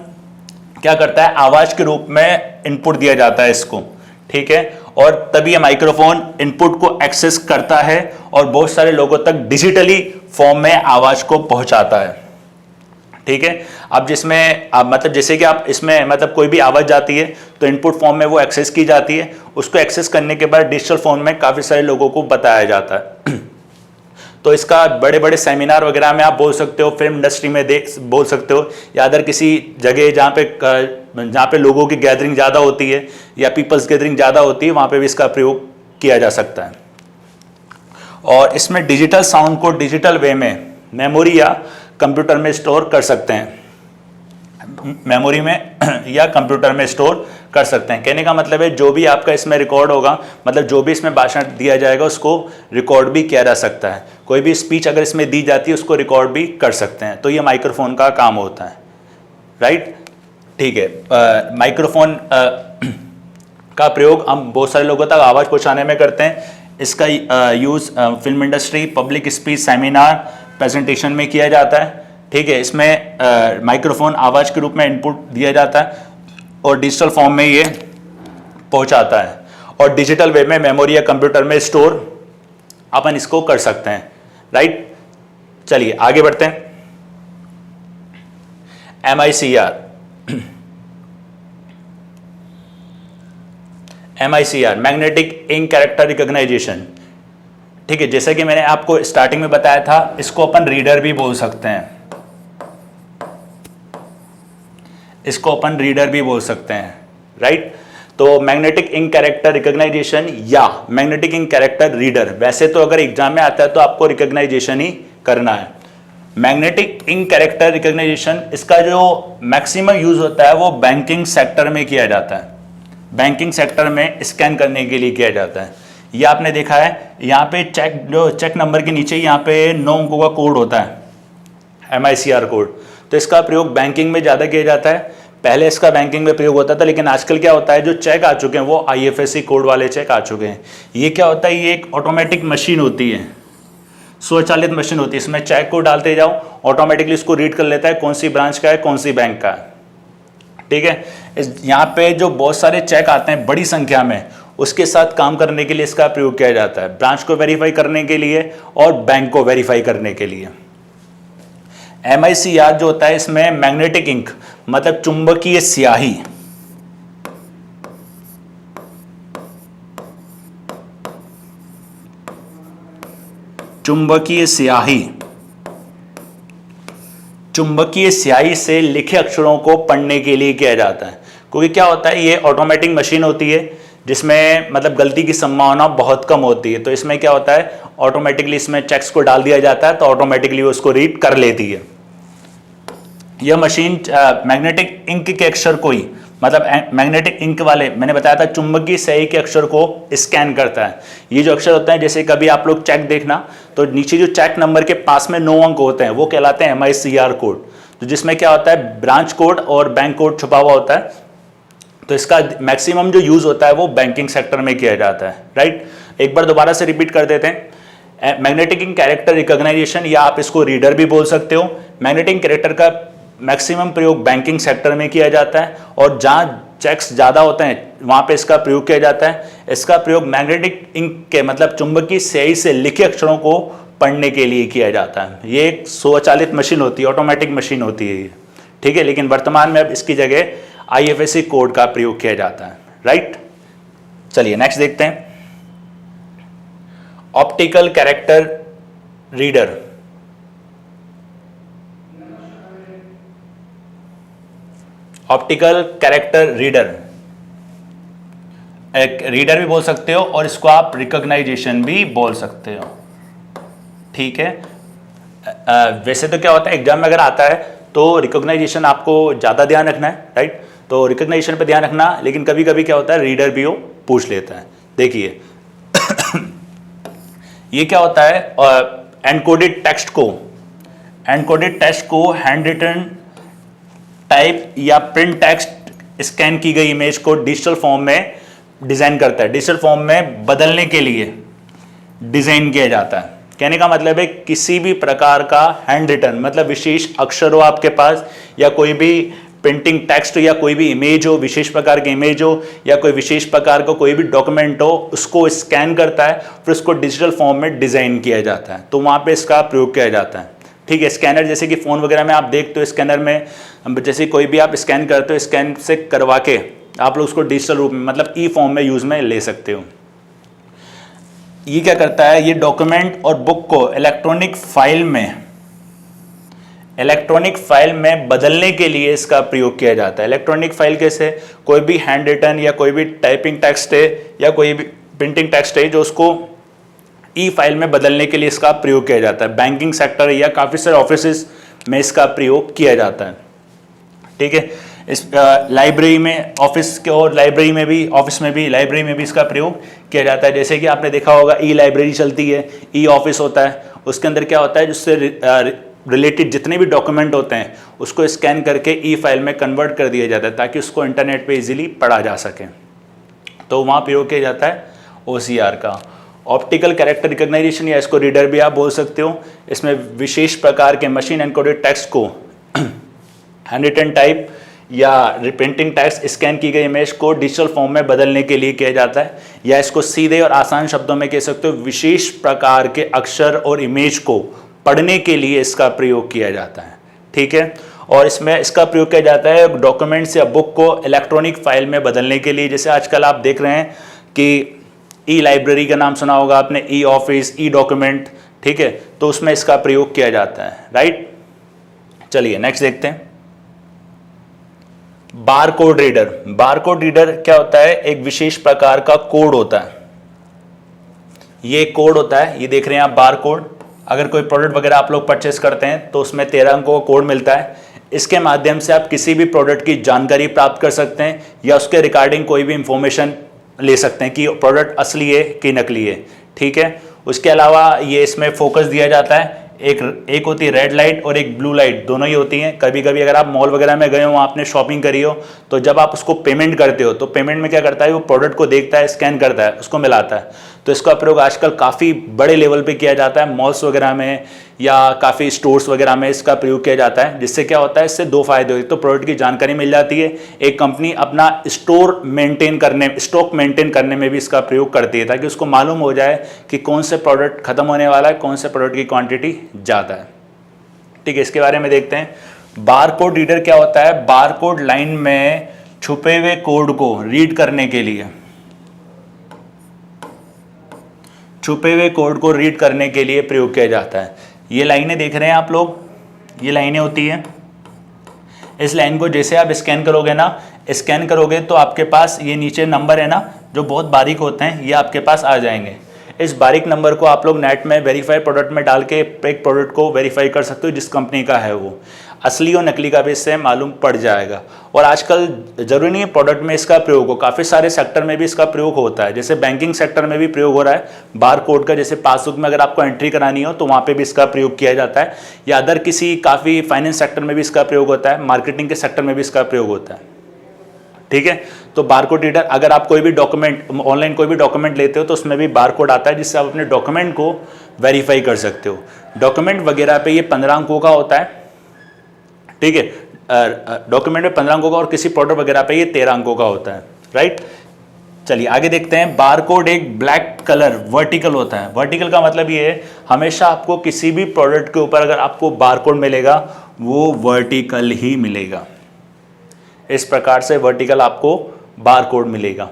क्या करता है, आवाज के रूप में इनपुट दिया जाता है इसको। ठीक है, और तभी ये माइक्रोफोन इनपुट को एक्सेस करता है और बहुत सारे लोगों तक डिजिटली फॉर्म में आवाज को पहुंचाता है। ठीक है, अब जिसमें आप मतलब जैसे कि आप इसमें मतलब कोई भी आवाज जाती है तो इनपुट फॉर्म में वो एक्सेस की जाती है, उसको एक्सेस करने के बाद डिजिटल फॉर्म में काफी सारे लोगों को बताया जाता है। तो इसका बड़े बड़े सेमिनार वगैरह में आप बोल सकते हो, फिल्म इंडस्ट्री में बोल सकते हो, या अदर किसी जगह जहाँ पे लोगों की गैदरिंग ज़्यादा होती है या पीपल्स गैदरिंग ज़्यादा होती है, वहाँ पे भी इसका प्रयोग किया जा सकता है। और इसमें डिजिटल साउंड को डिजिटल वे में मेमोरी या कंप्यूटर में स्टोर कर सकते हैं, मेमोरी में या कंप्यूटर में स्टोर कर सकते हैं। कहने का मतलब है जो भी आपका इसमें रिकॉर्ड होगा, मतलब जो भी इसमें भाषण दिया जाएगा उसको रिकॉर्ड भी किया जा सकता है। कोई भी स्पीच अगर इसमें दी जाती है उसको रिकॉर्ड भी कर सकते हैं। तो ये माइक्रोफोन का काम होता है, राइट। ठीक है, माइक्रोफोन का प्रयोग हम बहुत सारे लोगों तक आवाज़ पहुंचाने में करते हैं। इसका use film industry, public speech, seminar, presentation में किया जाता है। ठीक है, इसमें माइक्रोफोन आवाज़ के रूप में इनपुट दिया जाता है और डिजिटल फॉर्म में ये पहुंचाता है, और डिजिटल वे में मेमोरी या कंप्यूटर में स्टोर अपन इसको कर सकते हैं, राइट। चलिए आगे बढ़ते हैं। MICR, MICR magnetic ink character recognition. ठीक है, जैसे कि मैंने आपको स्टार्टिंग में बताया था, इसको अपन रीडर भी बोल सकते हैं, इसको अपन रीडर भी बोल सकते हैं, राइट। तो मैग्नेटिक इंक कैरेक्टर रिकॉग्नाइजेशन या मैग्नेटिक इंक कैरेक्टर रीडर, वैसे तो अगर एग्जाम में आता है तो आपको रिकॉग्नाइजेशन ही करना है। मैग्नेटिक इंक कैरेक्टर रिकॉग्नाइजेशन, इसका जो मैक्सिमम यूज होता है वो बैंकिंग सेक्टर में किया जाता है, बैंकिंग सेक्टर में स्कैन करने के लिए किया जाता है। ये आपने देखा है, यहाँ पे चेक नंबर के नीचे यहाँ पे 9 अंकों का कोड होता है, MICR कोड। तो इसका प्रयोग बैंकिंग में ज़्यादा किया जाता है। पहले इसका बैंकिंग में प्रयोग होता था, लेकिन आजकल क्या होता है, जो चेक आ चुके हैं वो IFSC कोड वाले चेक आ चुके हैं। ये क्या होता है, ये एक ऑटोमेटिक मशीन होती है, स्वचालित मशीन होती है। इसमें चेक को डालते जाओ, ऑटोमेटिकली इसको रीड कर लेता है कौन सी ब्रांच का है, कौन सी बैंक का है। ठीक है, यहाँ पे जो बहुत सारे चेक आते हैं बड़ी संख्या में, उसके साथ काम करने के लिए इसका प्रयोग किया जाता है, ब्रांच को वेरीफाई करने के लिए और बैंक को वेरीफाई करने के लिए। MICR जो होता है, इसमें मैग्नेटिक इंक मतलब चुंबकीय स्याही, चुंबकीय स्याही, चुंबकीय स्याही से लिखे अक्षरों को पढ़ने के लिए किया जाता है। क्योंकि क्या होता है, ये ऑटोमेटिक मशीन होती है जिसमें मतलब गलती की संभावना बहुत कम होती है। तो इसमें क्या होता है, ऑटोमेटिकली इसमें चेक्स को डाल दिया जाता है तो ऑटोमेटिकली वो उसको रीड कर लेती है। यह मशीन मैग्नेटिक इंक के अक्षर को ही, मतलब मैग्नेटिक इंक वाले, मैंने बताया था चुंबकीय स्याही के अक्षर को स्कैन करता है। ये जो अक्षर होते हैं, जैसे कभी आप लोग चेक देखना तो नीचे जो चेक नंबर के पास में 9 अंक होते हैं वो कहलाते हैं MICR कोड, तो जिसमें क्या होता है, ब्रांच कोड और बैंक कोड छुपा हुआ होता है। तो इसका मैक्सिमम जो यूज होता है वो बैंकिंग सेक्टर में किया जाता है, राइट। एक बार दोबारा से रिपीट कर देते हैं। मैग्नेटिक इंक कैरेक्टर रिकॉग्नाइजेशन, या आप इसको रीडर भी बोल सकते हो। मैग्नेटिक कैरेक्टर का मैक्सिमम प्रयोग बैंकिंग सेक्टर में किया जाता है, और जहाँ चेक्स ज़्यादा होते हैं वहाँ पे इसका प्रयोग किया जाता है। इसका प्रयोग मैग्नेटिक इंक के मतलब चुंबकीय स्याही से लिखे अक्षरों को पढ़ने के लिए किया जाता है। ये एक स्वचालित मशीन होती है, ऑटोमेटिक मशीन होती है, ठीक है। लेकिन वर्तमान में अब इसकी जगह IFSC कोड का प्रयोग किया जाता है, राइट। चलिए नेक्स्ट देखते हैं, optical character reader. Optical character reader, एक रीडर भी बोल सकते हो और इसको आप रिकॉग्नाइजेशन भी बोल सकते हो, ठीक है। वैसे तो क्या होता है, एग्जाम में अगर आता है तो रिकॉग्नाइजेशन आपको ज़्यादा ध्यान रखना है, राइट। तो रिकॉग्नाइजेशन पे ध्यान रखना, लेकिन कभी कभी क्या होता है, रीडर भी वो पूछ लेता है। देखिए ये क्या होता है, एनकोडेड टेक्स्ट को हैंड रिटन टाइप या प्रिंट टेक्स्ट स्कैन की गई इमेज को डिजिटल फॉर्म में डिजाइन करता है, डिजिटल फॉर्म में बदलने के लिए डिजाइन किया जाता है। कहने का मतलब है किसी भी प्रकार का हैंड रिटन मतलब विशेष अक्षर हो आपके पास, या कोई भी प्रिंटिंग टेक्स्ट या कोई भी इमेज हो, विशेष प्रकार की इमेज हो, या कोई विशेष प्रकार का कोई भी डॉक्यूमेंट हो, उसको स्कैन करता है, फिर उसको डिजिटल फॉर्म में डिजाइन किया जाता है। तो वहां पे इसका प्रयोग किया जाता है, ठीक है। स्कैनर जैसे कि फ़ोन वगैरह में आप देखते हो, स्कैनर में जैसे कोई भी आप स्कैन करते हो, स्कैन से करवा के आप लोग उसको डिजिटल रूप में मतलब ई फॉर्म में यूज़ में ले सकते हो। ये क्या करता है, ये डॉक्यूमेंट और बुक को इलेक्ट्रॉनिक फाइल में बदलने के लिए इसका प्रयोग किया जाता है। इलेक्ट्रॉनिक फाइल कैसे, कोई भी हैंड रिटन या कोई भी टाइपिंग टेक्स्ट है या कोई भी प्रिंटिंग टेक्स्ट है जो उसको ई फाइल में बदलने के लिए इसका प्रयोग किया जाता है। बैंकिंग सेक्टर या काफ़ी सारे ऑफिस में इसका प्रयोग किया जाता है। ठीक है, इस लाइब्रेरी में, ऑफिस के और लाइब्रेरी में भी, ऑफिस में भी, लाइब्रेरी में भी इसका प्रयोग किया जाता है। जैसे कि आपने देखा होगा ई लाइब्रेरी चलती है, ई ऑफिस होता है, उसके अंदर क्या होता है, जिससे रिलेटेड जितने भी डॉक्यूमेंट होते हैं उसको स्कैन करके ई फाइल में कन्वर्ट कर दिया जाता है ताकि उसको इंटरनेट पे इजीली पढ़ा जा सके। तो वहाँ प्रयोग किया जाता है OCR का। ऑप्टिकल कैरेक्टर रिकॉग्निशन या इसको रीडर भी आप बोल सकते हो। इसमें विशेष प्रकार के मशीन एनकोडेड टेक्स्ट को हैंड रिटन टाइप या प्रिंटिंग टेक्स्ट स्कैन की गई इमेज को डिजिटल फॉर्म में बदलने के लिए किया जाता है, या इसको सीधे और आसान शब्दों में कह सकते हो विशेष प्रकार के अक्षर और इमेज को पढ़ने के लिए इसका प्रयोग किया जाता है। ठीक है, और इसमें इसका प्रयोग किया जाता है डॉक्यूमेंट्स या बुक को इलेक्ट्रॉनिक फाइल में बदलने के लिए। जैसे आजकल आप देख रहे हैं कि ई लाइब्रेरी का नाम सुना होगा आपने, ई ऑफिस, ई डॉक्यूमेंट। ठीक है, तो उसमें इसका प्रयोग किया जाता है। राइट, चलिए नेक्स्ट देखते हैं। Barcode reader. बारकोड रीडर क्या होता है, एक विशेष प्रकार का कोड होता है। ये कोड होता है, ये देख रहे हैं आप बारकोड। अगर कोई प्रोडक्ट वगैरह आप लोग परचेस करते हैं तो उसमें 13 अंकों का कोड मिलता है। इसके माध्यम से आप किसी भी प्रोडक्ट की जानकारी प्राप्त कर सकते हैं या उसके रिगार्डिंग कोई भी इंफॉर्मेशन ले सकते हैं कि प्रोडक्ट असली है कि नकली है। ठीक है, उसके अलावा ये इसमें फोकस दिया जाता है। एक होती है रेड लाइट और एक ब्लू लाइट, दोनों ही होती हैं। कभी कभी अगर आप मॉल वगैरह में गए हो, आपने शॉपिंग करी हो, तो जब आप उसको पेमेंट करते हो तो पेमेंट में क्या करता है, वो प्रोडक्ट को देखता है, स्कैन करता है, उसको मिलाता है। तो इसका प्रयोग आजकल काफ़ी बड़े लेवल पे किया जाता है, मॉल्स वगैरह में या काफ़ी स्टोर्स वगैरह में इसका प्रयोग किया जाता है। जिससे क्या होता है, इससे दो फायदे होते हैं। तो प्रोडक्ट की जानकारी मिल जाती है, एक कंपनी अपना स्टॉक मेंटेन करने में भी इसका प्रयोग करती है ताकि उसको मालूम हो जाए कि कौन से प्रोडक्ट खत्म होने वाला है, कौन से प्रोडक्ट की क्वांटिटी ज़्यादा है। ठीक है, इसके बारे में देखते हैं। बारकोड रीडर क्या होता है, बारकोड लाइन में छुपे हुए कोड को रीड करने के लिए, छुपे हुए कोड को रीड करने के लिए प्रयोग किया जाता है। ये लाइनें देख रहे हैं आप लोग, ये लाइनें होती हैं। इस लाइन को जैसे आप स्कैन करोगे तो आपके पास ये नीचे नंबर है ना, जो बहुत बारीक होते हैं, ये आपके पास आ जाएंगे। इस बारीक नंबर को आप लोग नेट में वेरीफाई प्रोडक्ट में डाल के एक प्रोडक्ट को वेरीफाई कर सकते हो जिस कंपनी का है वो। असली और नकली का भी इससे मालूम पड़ जाएगा। और आजकल जरूरी नहीं है प्रोडक्ट में इसका प्रयोग हो, काफ़ी सारे सेक्टर में भी इसका प्रयोग होता है। जैसे बैंकिंग सेक्टर में भी प्रयोग हो रहा है बार कोड का। जैसे पासबुक में अगर आपको एंट्री करानी हो तो वहाँ पे भी इसका प्रयोग किया जाता है, या अदर किसी काफ़ी फाइनेंस सेक्टर में भी इसका प्रयोग होता है, मार्केटिंग के सेक्टर में भी इसका प्रयोग होता है। ठीक है, तो बारकोड रीडर, अगर आप कोई भी डॉक्यूमेंट ऑनलाइन कोई भी डॉक्यूमेंट लेते हो तो उसमें भी बारकोड आता है जिससे आप अपने डॉक्यूमेंट को वेरीफाई कर सकते हो। डॉक्यूमेंट वगैरह पे ये 15 अंकों का होता है। ठीक है, डॉक्यूमेंट में 15 अंकों का और किसी प्रोडक्ट वगैरह पे ये 13 अंकों का होता है। राइट, चलिए आगे देखते हैं। बारकोड एक ब्लैक कलर वर्टिकल होता है। वर्टिकल का मतलब ये है, हमेशा आपको किसी भी प्रोडक्ट के ऊपर अगर आपको बारकोड मिलेगा वो वर्टिकल ही मिलेगा। इस प्रकार से वर्टिकल आपको बारकोड मिलेगा।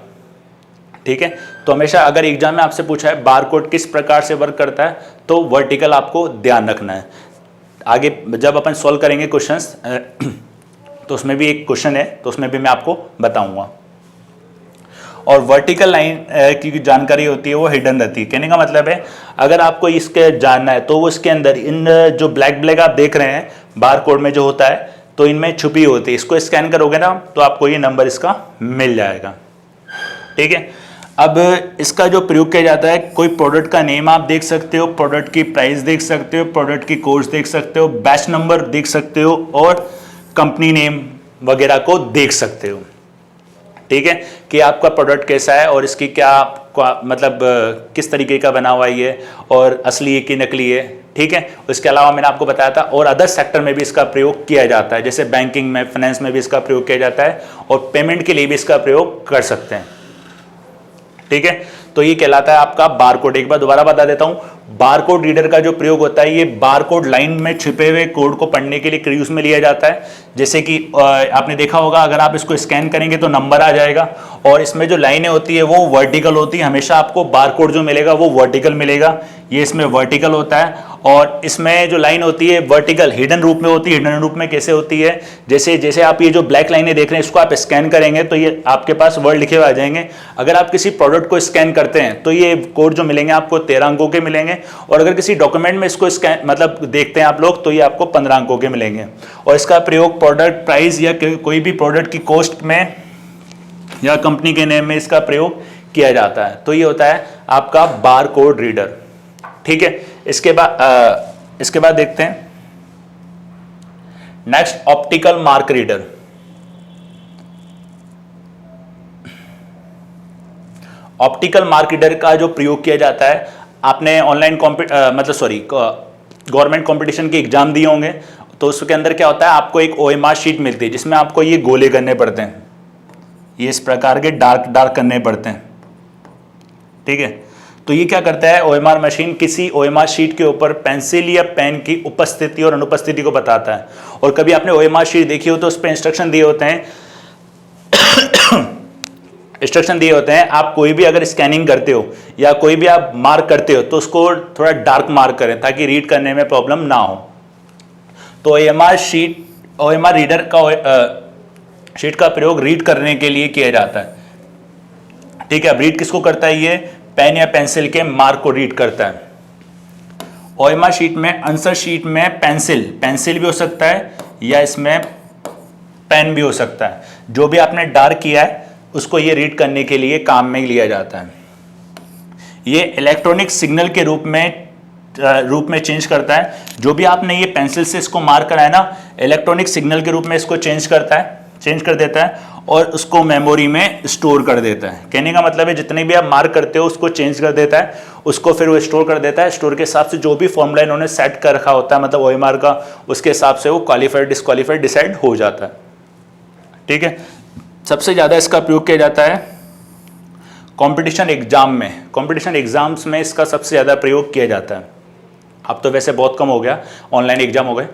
ठीक है, तो हमेशा अगर एग्जाम में आपसे पूछा है बारकोड किस प्रकार से वर्क करता है तो वर्टिकल आपको ध्यान रखना है। आगे जब अपन सॉल्व करेंगे क्वेश्चंस तो उसमें भी एक क्वेश्चन है, तो उसमें भी मैं आपको बताऊंगा। और वर्टिकल लाइन की जानकारी होती है वो हिडन रहती है। कहने का मतलब है अगर आपको इसके जानना है तो वो इसके अंदर इन जो ब्लैक आप देख रहे हैं बारकोड में जो होता है तो इनमें छुपी होती है। इसको स्कैन करोगे ना तो आपको ये नंबर इसका मिल जाएगा। ठीक है, अब इसका जो प्रयोग किया जाता है, कोई प्रोडक्ट का नेम आप देख सकते हो, प्रोडक्ट की प्राइस देख सकते हो, प्रोडक्ट की कोड्स देख सकते हो, बैच नंबर देख सकते हो और कंपनी नेम वगैरह को देख सकते हो। ठीक है, कि आपका प्रोडक्ट कैसा है और इसकी क्या मतलब किस तरीके का बना हुआ है और असली है कि नकली है। ठीक है, उसके अलावा मैंने आपको बताया था और अदर सेक्टर में भी इसका प्रयोग किया जाता है, जैसे बैंकिंग में, फाइनेंस में भी इसका प्रयोग किया जाता है और पेमेंट के लिए भी इसका प्रयोग कर सकते हैं। ठीक है, तो ये कहलाता है आपका बारकोड। एक बार दोबारा बता देता हूं, बारकोड रीडर का जो प्रयोग होता है ये बारकोड लाइन में छिपे हुए कोड को पढ़ने के लिए यूज में लिया जाता है। जैसे कि आपने देखा होगा अगर आप इसको स्कैन करेंगे तो नंबर आ जाएगा, और इसमें जो लाइनें होती है वो वर्टिकल होती है, हमेशा आपको बारकोड जो मिलेगा वो वर्टिकल मिलेगा, ये इसमें वर्टिकल होता है। और इसमें जो लाइन होती है वर्टिकल हिडन रूप में होती है। हिडन रूप में कैसे होती है, जैसे जैसे आप ये जो ब्लैक लाइनें देख रहे हैं इसको आप स्कैन करेंगे तो ये आपके पास वर्ड लिखे हुए आ जाएंगे। अगर आप किसी प्रोडक्ट को स्कैन करते हैं तो ये कोड जो मिलेंगे आपको 13 अंकों के मिलेंगे, और अगर किसी डॉक्यूमेंट में इसको स्कैन मतलब देखते हैं आप लोग तो ये आपको 15 अंकों के मिलेंगे। और इसका प्रयोग प्रोडक्ट प्राइस या कोई भी प्रोडक्ट की कॉस्ट में या कंपनी के नेम में इसका प्रयोग किया जाता है। तो ये होता है आपका बारकोड रीडर। ठीक है, इसके बाद देखते हैं next optical mark reader. Optical mark reader का जो प्रयोग किया जाता है, आपने ऑनलाइन गवर्नमेंट कंपटीशन के एग्जाम दिए होंगे, तो उसके अंदर क्या होता है आपको एक ओएमआर शीट मिलती है जिसमें आपको ये गोले करने पड़ते हैं, ये इस प्रकार के डार्क करने पड़ते हैं। ठीक है, तो ये क्या करता है ओएमआर मशीन किसी ओएमआर शीट के ऊपर पेंसिल या पेन की उपस्थिति और अनुपस्थिति को बताता है। और कभी आपने ओएमआर शीट देखी हो तो उस पर इंस्ट्रक्शन दिए होते हैं आप कोई भी अगर स्कैनिंग करते हो या कोई भी आप मार्क करते हो तो उसको थोड़ा डार्क मार्क करें ताकि रीड करने में प्रॉब्लम ना हो। तो ओएमआर रीडर का शीट का प्रयोग रीड करने के लिए किया जाता है। ठीक है, रीड किसको करता है, ये पेन या पेंसिल के मार्क को रीड करता है। ओएमआर शीट में आंसर शीट में पेंसिल भी हो सकता है या इसमें पेन भी हो सकता है। जो भी आपने डार्क किया है उसको ये रीड करने के लिए काम में लिया जाता है। ये इलेक्ट्रॉनिक सिग्नल के रूप में चेंज करता है। जो भी आपने ये पेंसिल से इसको मार्क करा है ना, इलेक्ट्रॉनिक सिग्नल के रूप में इसको चेंज कर देता है और उसको मेमोरी में स्टोर कर देता है। कहने का मतलब है जितने भी आप मार्क करते हो उसको चेंज कर देता है, उसको फिर वो स्टोर कर देता है। स्टोर के हिसाब से जो भी फॉर्मूला इन्होंने सेट कर रखा होता है मतलब ओएमआर का, उसके हिसाब से वो क्वालिफाइड डिस्क्वालीफाइड डिसाइड हो जाता है। ठीक है, सबसे ज़्यादा इसका प्रयोग किया जाता है कॉम्पिटिशन एग्जाम्स में इसका सबसे ज़्यादा प्रयोग किया जाता है। अब तो वैसे बहुत कम हो गया, ऑनलाइन एग्जाम हो गए,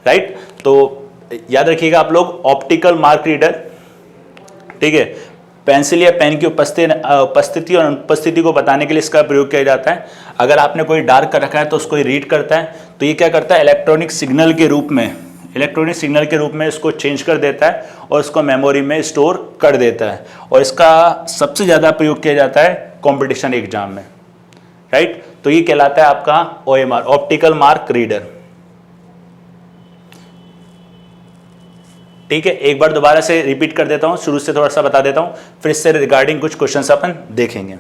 राइट। तो याद रखिएगा आप लोग ऑप्टिकल मार्क रीडर, ठीक है, पेंसिल या पेन की उपस्थिति और अनुपस्थिति को बताने के लिए इसका प्रयोग किया जाता है। अगर आपने कोई डार्क कर रखा है तो उसको रीड करता है, तो ये क्या करता है इलेक्ट्रॉनिक सिग्नल के रूप में इसको चेंज कर देता है और उसको मेमोरी में स्टोर कर देता है। और इसका सबसे ज़्यादा प्रयोग किया जाता है कंपटीशन एग्जाम में, राइट। तो ये कहलाता है आपका ओएमआर, ऑप्टिकल मार्क रीडर। ठीक है, एक बार दोबारा से रिपीट कर देता हूं, शुरू से थोड़ा सा बता देता हूं, फिर इससे रिगार्डिंग कुछ क्वेश्चंस अपन देखेंगे।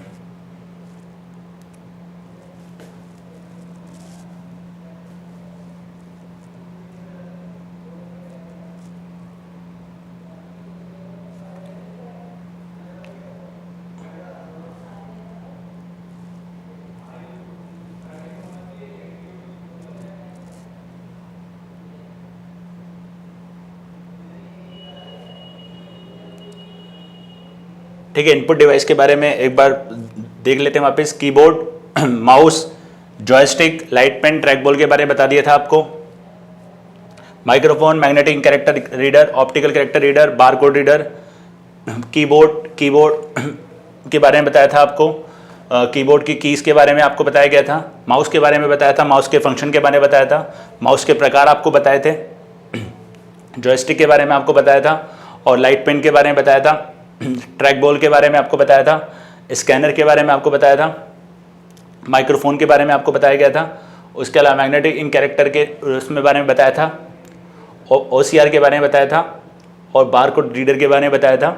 ठीक है, इनपुट डिवाइस के बारे में एक बार देख लेते हैं वापस। Keyboard, mouse, joystick, light pen, track ball के बारे में बता दिया था आपको। Microphone, magnetic character reader, optical character reader, barcode reader, keyboard के बारे में बताया था आपको। कीबोर्ड की कीज के बारे में आपको बताया गया था। माउस के बारे में बताया था, माउस के फंक्शन के बारे में बताया था, माउस के प्रकार आपको बताए थे, जॉयस्टिक के बारे में आपको बताया था, और लाइट पेन के बारे में बताया था, ट्रैक बॉल के बारे में आपको बताया था, स्कैनर के बारे में आपको बताया था, माइक्रोफोन के बारे में आपको बताया गया था। उसके अलावा मैग्नेटिक इन कैरेक्टर के उसमें बारे में बताया था, OCR के बारे में बताया था, और बारकोड रीडर के बारे में बताया था,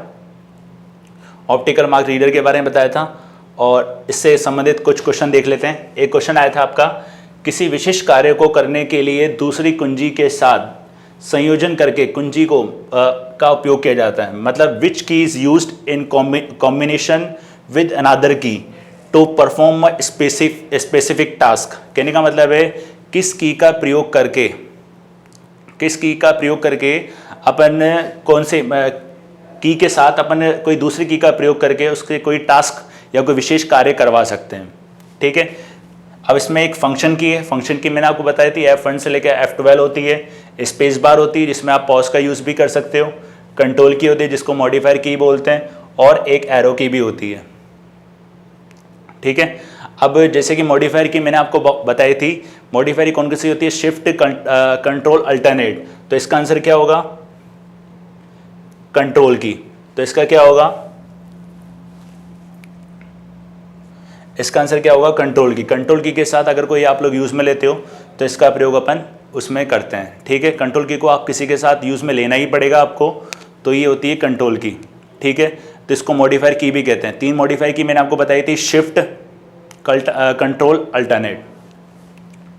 ऑप्टिकल मार्क रीडर के बारे में बताया था। और इससे संबंधित कुछ क्वेश्चन देख लेते हैं। एक क्वेश्चन आया था आपका, किसी विशिष्ट कार्य को करने के लिए दूसरी कुंजी के साथ संयोजन करके कुंजी को का उपयोग किया जाता है। मतलब विच की is used in combination with another की टू परफॉर्म स्पेसिफिक टास्क। कहने का मतलब है किस की का प्रयोग करके अपन कौन से की के साथ अपन कोई दूसरी की का प्रयोग करके उसके कोई टास्क या कोई विशेष कार्य करवा सकते हैं। ठीक है, अब इसमें एक फंक्शन की है, फंक्शन की मैंने आपको बताई थी F1 से लेकर F12 होती है, स्पेस बार होती है जिसमें आप पॉज का यूज़ भी कर सकते हो, कंट्रोल की होती है जिसको मॉडिफायर की बोलते हैं, और एक एरो की भी होती है। ठीक है, अब जैसे कि मॉडिफायर की मैंने आपको बताई थी, मॉडिफायर कौन सी होती है, शिफ्ट कंट्रोल अल्टरनेट, तो इसका आंसर क्या होगा, कंट्रोल की। तो इसका क्या होगा, इसका आंसर क्या होगा, कंट्रोल की। कंट्रोल की के साथ अगर कोई आप लोग यूज़ में लेते हो तो इसका प्रयोग अपन उसमें करते हैं। ठीक है, कंट्रोल की को आप किसी के साथ यूज़ में लेना ही पड़ेगा आपको, तो ये होती है कंट्रोल की। ठीक है, तो इसको मॉडिफायर की भी कहते हैं। 3 मॉडिफायर की मैंने आपको बताई थी, शिफ्ट, कंट्रोल, अल्टरनेट।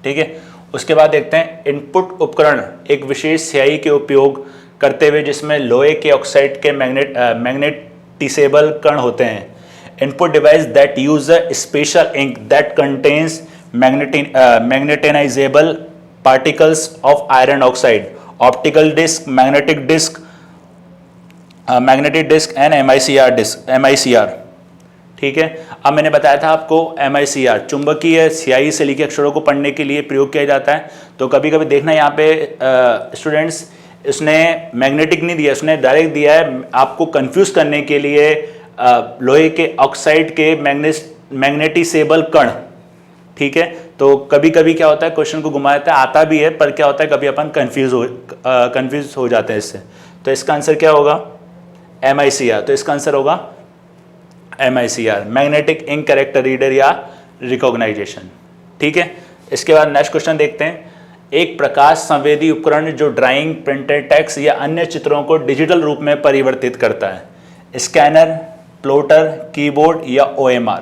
ठीक है, उसके बाद देखते हैं इनपुट उपकरण एक विशेष स्याही के उपयोग करते हुए जिसमें लोहे के ऑक्साइड के मैग्नेटिसेबल कण होते हैं। Input device that use a special ink that contains magnetizable particles of iron oxide, optical disc, magnetic disc and MICR। ठीक है, अब मैंने बताया था आपको MICR चुंबकीय स्याही से लिखे अक्षरों को पढ़ने के लिए प्रयोग किया जाता है। तो कभी कभी देखना यहाँ पे स्टूडेंट्स, उसने मैग्नेटिक नहीं दिया, उसने डायरेक्ट दिया है आपको कंफ्यूज करने के लिए, लोहे के ऑक्साइड के मैग्नेटिसेबल कण। ठीक है, तो कभी कभी क्या होता है, क्वेश्चन को घुमा देता है, आता भी है पर क्या होता है कभी अपन कंफ्यूज हो जाते हैं इससे। तो इसका आंसर क्या होगा, MICR। तो इसका आंसर होगा MICR, magnetic ink character reader या रिकॉग्नाइजेशन। ठीक है, इसके बाद नेक्स्ट क्वेश्चन देखते हैं। एक प्रकाश संवेदी उपकरण जो ड्राइंग, प्रिंटेड टेक्स्ट या अन्य चित्रों को डिजिटल रूप में परिवर्तित करता है, स्कैनर, प्लॉटर, कीबोर्ड या OMR।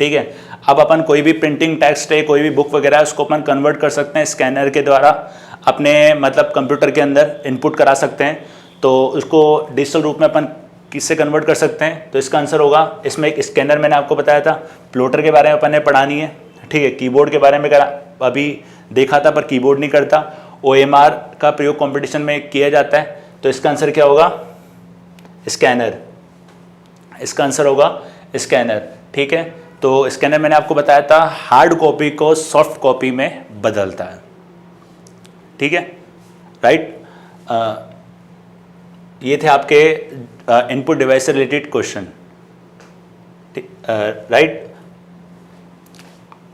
ठीक है, अब अपन कोई भी प्रिंटिंग टेक्स्ट है, कोई भी बुक वगैरह है, उसको अपन कन्वर्ट कर सकते हैं स्कैनर के द्वारा, अपने मतलब कंप्यूटर के अंदर इनपुट करा सकते हैं। तो उसको डिजिटल रूप में अपन किससे कन्वर्ट कर सकते हैं, तो इसका आंसर होगा, इसमें एक स्कैनर मैंने आपको बताया था, प्लॉटर के बारे में अपन ने पढ़ानी है। ठीक है, कीबोर्ड के बारे में अभी देखा था पर कीबोर्ड नहीं करता, OMR का प्रयोग कॉम्पिटिशन में किया जाता है। तो इसका आंसर क्या होगा, स्कैनर। इसका आंसर होगा स्कैनर। ठीक है, तो स्कैनर मैंने आपको बताया था हार्ड कॉपी को सॉफ्ट कॉपी में बदलता है। ठीक है, राइट। ये थे आपके इनपुट डिवाइस से रिलेटेड क्वेश्चन। राइट,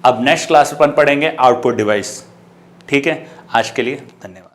अब नेक्स्ट क्लास में अपन पढ़ेंगे आउटपुट डिवाइस। ठीक है, आज के लिए धन्यवाद।